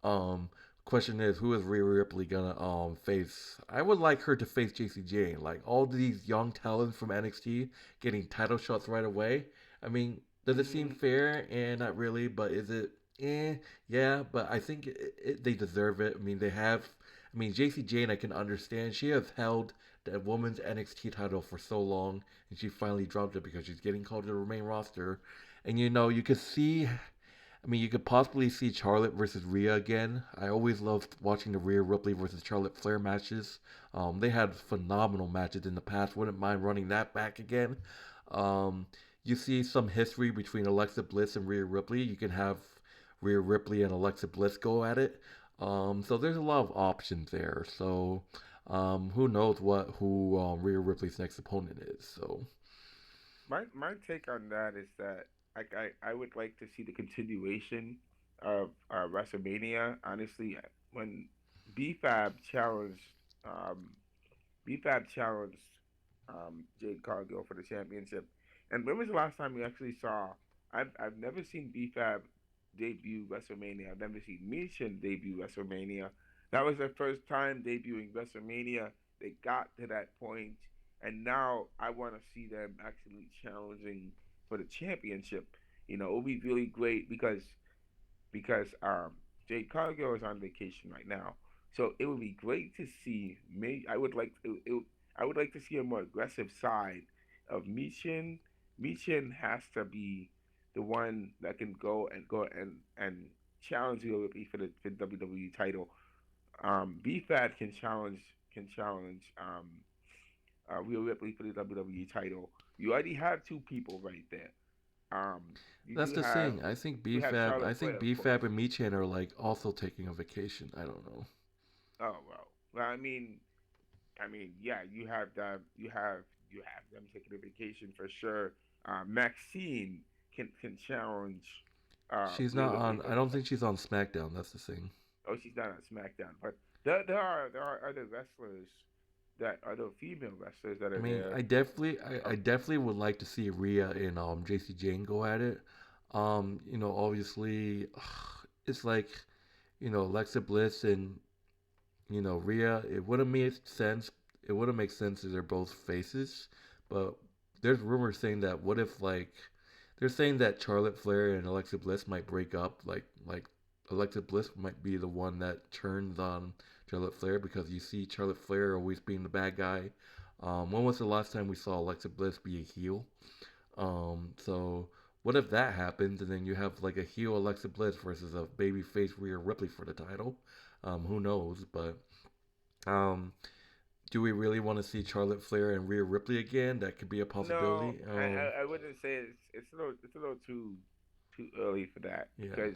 Um, Question is, who is Rhea Ripley gonna face? I would like her to face JC Jane. Like all these young talents from NXT getting title shots right away. I mean, does it seem Mm, fair? And not really, but is it? Yeah. But I think they deserve it. I mean, they have. I mean, JC Jane, I can understand. She has held the women's NXT title for so long, and she finally dropped it because she's getting called to the main roster. And you could see, I mean, you could possibly see Charlotte versus Rhea again. I always loved watching the Rhea Ripley versus Charlotte Flair matches. They had phenomenal matches in the past. Wouldn't mind running that back again. Um, you see some history between Alexa Bliss and Rhea Ripley. You can have Rhea Ripley and Alexa Bliss go at it. So there's a lot of options there. So who knows who Rhea Ripley's next opponent is? So my take on that is that I would like to see the continuation of WrestleMania. Honestly, when BFAB challenged um, BFAB challenged Jade Cargill for the championship, and when was the last time we actually saw? I've never seen BFAB debut WrestleMania. I've never seen Michin debut WrestleMania. That was their first time debuting WrestleMania. They got to that point, and now I want to see them actually challenging for the championship. It would be really great because Jade Cargill is on vacation right now, so it would be great to see me. I would like to see a more aggressive side of Michin. Michin has to be the one that can go and challenge Rhea for the WWE title. BFAT can challenge Rhea Ripley for the WWE title. You already have two people right there. Um, you that's do the have thing. you have I Charlotte think Flair, of course. BFAB and Michan are like also taking a vacation. I don't know. Oh well. Well, yeah, you have them taking a vacation for sure. Maxine can challenge She's Rhea not Ripley on. for I the don't title. think she's on SmackDown. That's the thing. Oh, she's not on SmackDown, but there are other wrestlers that other female wrestlers that I are mean, there. I Um, definitely would like to see Rhea and JC Jane go at it. Obviously, it's like Alexa Bliss and Rhea. It wouldn't make sense. It wouldn't make sense if they're both faces, but there's rumors saying that what if like they're saying that Charlotte Flair and Alexa Bliss might break up. Like Alexa Bliss might be the one that turns on Charlotte Flair because you see Charlotte Flair always being the bad guy. When was the last time we saw Alexa Bliss be a heel? So what if that happens and then you have like a heel Alexa Bliss versus a babyface Rhea Ripley for the title? Who knows? But um, do we really want to see Charlotte Flair and Rhea Ripley again? That could be a no, possibility. I wouldn't say it's a little too early for that Yeah. because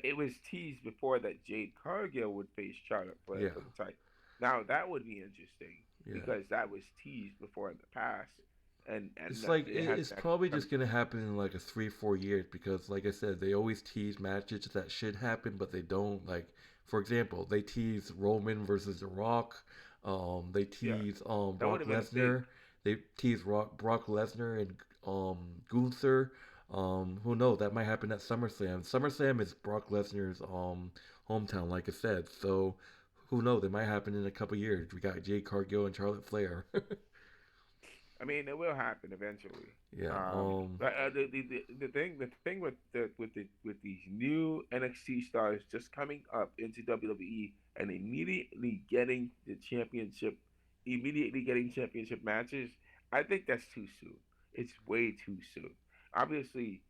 it was teased before that Jade Cargill would face Charlotte Flair Yeah. for the title. Now that would be interesting Yeah. because that was teased before in the past, and It's like it hasn't it's actually probably come. just gonna happen in like a 3 4 years because like I said, they always tease matches that should happen, but they don't. Like for example, they tease Roman versus The Rock. They Yeah, tease that would Brock have been big. Lesnar. They tease Brock Lesnar and Gunther. Who knows? That might happen at SummerSlam. SummerSlam is Brock Lesnar's hometown, like I said. So who knows? It might happen in a couple years. We got Jade Cargill and Charlotte Flair. I mean, it will happen eventually. Yeah. But the thing with these new NXT stars just coming up into WWE and immediately getting championship matches, I think that's too soon. It's way too soon. Obviously,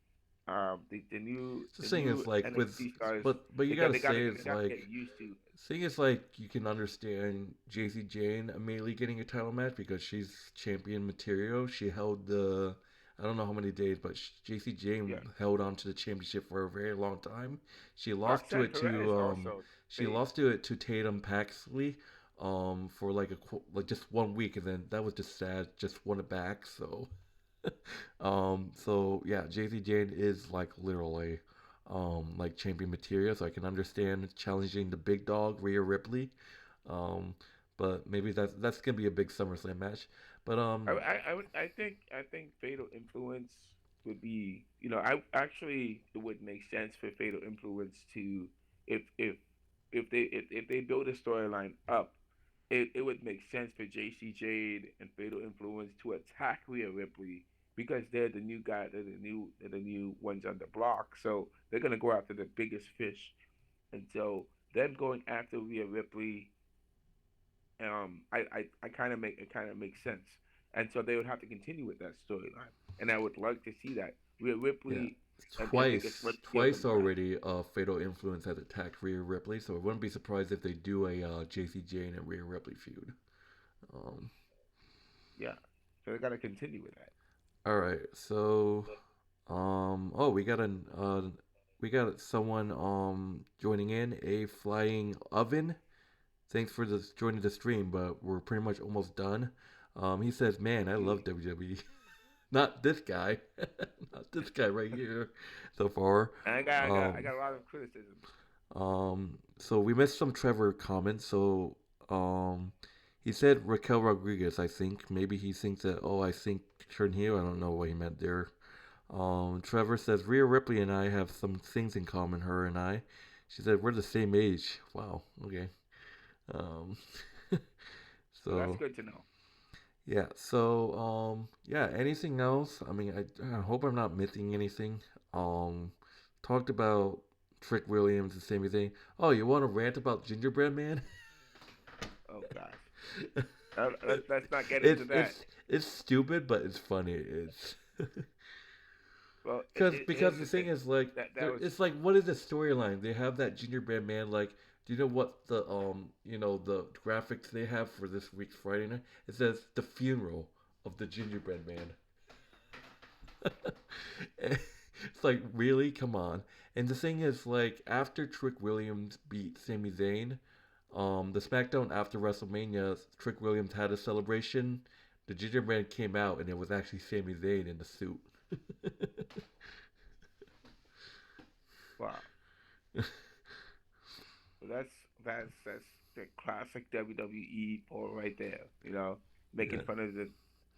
the new The the thing new is like with, NXT stars but you they got gotta they got to say they it's got to like get used to. thing is like you can understand JC Jane immediately getting a title match because she's champion material. She held the I don't know how many days, but JC Jane Yeah. held on to the championship for a very long time. She lost to Roxanne it to Perez also she stayed. lost to it to Tatum Paxley for like like just 1 week, and then that was just sad. Just won it back. So so yeah, JC Jane is like literally like champion material. So I can understand challenging the big dog Rhea Ripley. Um, but maybe that's gonna be a big SummerSlam match. But I think Fatal Influence would be, I actually it would make sense for Fatal Influence to, if they build a storyline up, it would make sense for JC Jade and Fatal Influence to attack Rhea Ripley because they're the new guy, they're the new ones on the block, so they're gonna go after the biggest fish, and so them going after Rhea Ripley, I kind of make it kind of makes sense, and so they would have to continue with that storyline, and I would like to see that Rhea yeah, Ripley and biggest heel twice coming back. already. Fatal Influence has attacked Rhea Ripley, so I wouldn't be surprised if they do a JC Jane and Rhea Ripley feud. Um, Yeah, so they got to continue with that. all right, so oh, we got someone joining in a flying oven. Thanks for joining the stream, but we're pretty much almost done. He says, "Man, I love Gee, WWE." Not this guy, not this guy right here. So far, and I um, got a lot of criticism. so we missed some Trevor comments. So he said Raquel Rodriguez. I think maybe he thinks that. Oh, I think turn heel. I don't know what he meant there. Trevor says Rhea Ripley and I have some things in common. Her and I. She said we're the same age. Wow. Okay. Um, So that's so good to know. yeah. So yeah. Anything else? I mean, I hope I'm not missing anything. Um, talked about Trick Williams and Sami Zayn. Oh, you want to rant about Gingerbread Man? Oh gosh, let's not get it's into that. it's it's stupid, but it's funny. It's Well, because here's the the thing thing. is like That was it's like what is the storyline? They have that gingerbread man. Like, do you know what the the graphics they have for this week's Friday night? It says the funeral of the gingerbread man. It's like really, come on. And the thing is, like after Trick Williams beat Sami Zayn, the SmackDown after WrestleMania, Trick Williams had a celebration. The gingerbread came out, and it was actually Sami Zayn in the suit. wow. So that's the classic WWE Paul right there. Making Yeah, fun of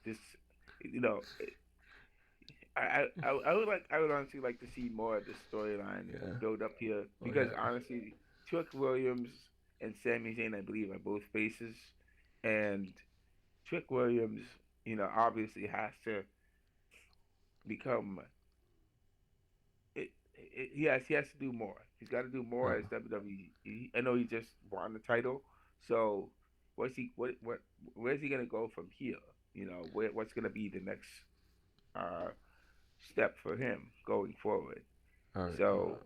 this. You know, I would honestly like to see more of the storyline yeah, build up here oh because yeah. honestly, Trick Williams and Sami Zayn, I believe, are both faces, and Trick Williams, obviously has to become he has to do more. He's got to do more Uh, as WWE. I know he just won the title, so where's he gonna go from here? What's gonna be the next uh, step for him going forward? all right. So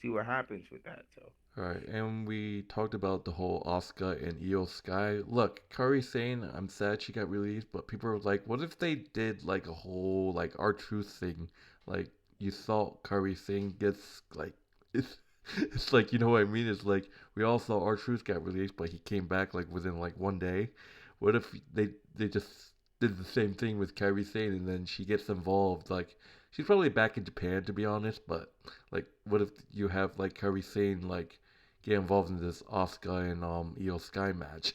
see what happens with that. So All right, and we talked about the whole Asuka and Io Sky. Look, Kari saying I'm sad she got released, but people are like, what if they did like a whole like R-Truth thing? Like you saw Kari saying gets like it's it's like you know what I mean? It's like we all saw R-Truth got released, but he came back like within like 1 day. What if they just did the same thing with Kairi Sane and then she gets involved? Like she's probably back in Japan to be honest, but like what if you have like Kairi Sane like get involved in this Asuka and Io Sky match.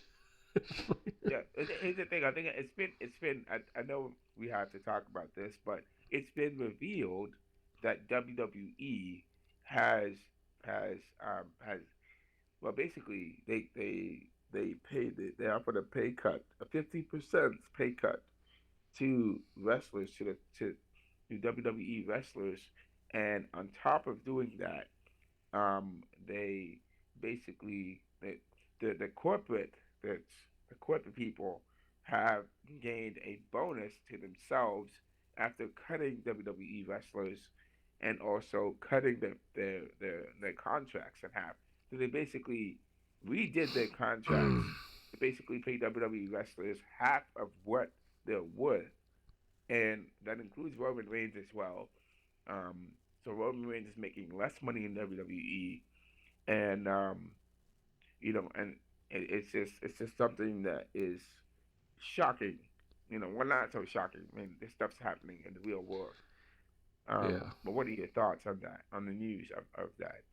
yeah, here's the thing. I think it's been. I know we have to talk about this, but it's been revealed that WWE has has well, basically they offered a pay cut, a 50% pay cut to wrestlers to WWE wrestlers, and on top of doing that, they basically the corporate that's the corporate people have gained a bonus to themselves after cutting WWE wrestlers and also cutting their contracts in half. So they basically redid their contracts to basically pay WWE wrestlers half of what they're worth, and that includes Roman Reigns as well. Um, so Roman Reigns is making less money in WWE, and and it's just something that is shocking. Well, not so shocking. I mean, this stuff's happening in the real world. Yeah. But what are your thoughts on that? On the news of that?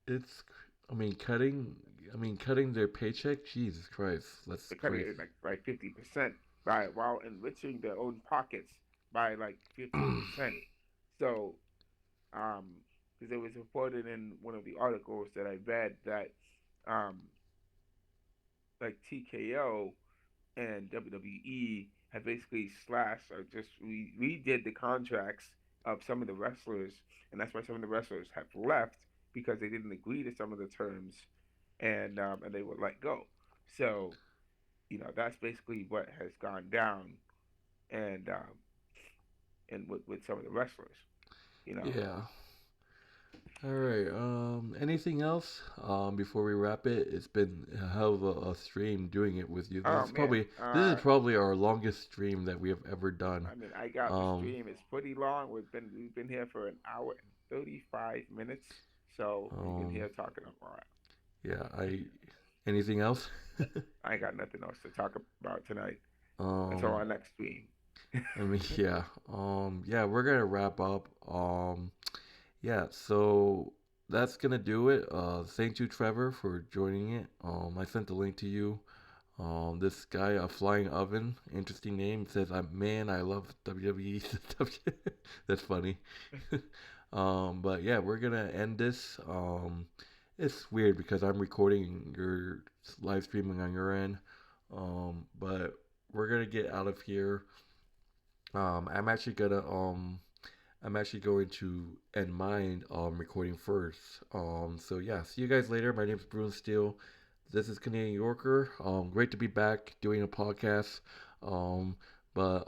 It's, I mean, cutting their paycheck. Jesus Christ, that's They're cutting crazy. it like 50% by while enriching their own pockets by like 15%. So, um, because it was reported in one of the articles that I read that, um, like TKO and WWE have basically slashed or just redid the contracts of some of the wrestlers, and that's why some of the wrestlers have left because they didn't agree to some of the terms, and they were let go. So that's basically what has gone down, and with some of the wrestlers, you know. Yeah. All right. Anything else? Before we wrap it, it's been a hell of a stream doing it with you. Oh man, This is probably our longest stream that we have ever done. I mean, I got the Um, stream. It's pretty long. We've been here for an hour and 35 minutes, so we've been um, here talking a lot. yeah. Anything else? I ain't got nothing else to talk about tonight until um, our next stream. I mean, yeah. Yeah. We're gonna wrap up. Yeah. So that's gonna do it. Thank you, Trevor, for joining it. I sent the link to you. This guy, a flying oven, interesting name, says, Man, I love WWE." That's funny. But yeah, we're gonna end this. It's weird because I'm recording your live streaming on your end. But we're gonna get out of here. Um, I'm actually gonna um, I'm actually going to end mine recording first. So yeah, see you guys later. My name's Bruce Steele. This is Canadian Yorker. Great to be back doing a podcast. Um, but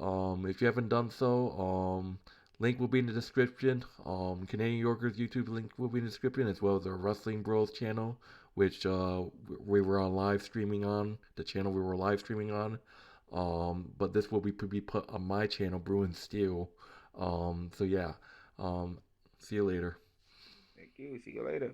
if you haven't done so, link will be in the description. Canadian Yorker's YouTube link will be in the description, as well as our Wrestling Bros channel, which we were on live streaming on the channel we were live streaming on. But this will be put on my channel, Bruin Steel. So yeah, um, see you later. Thank you. See you later.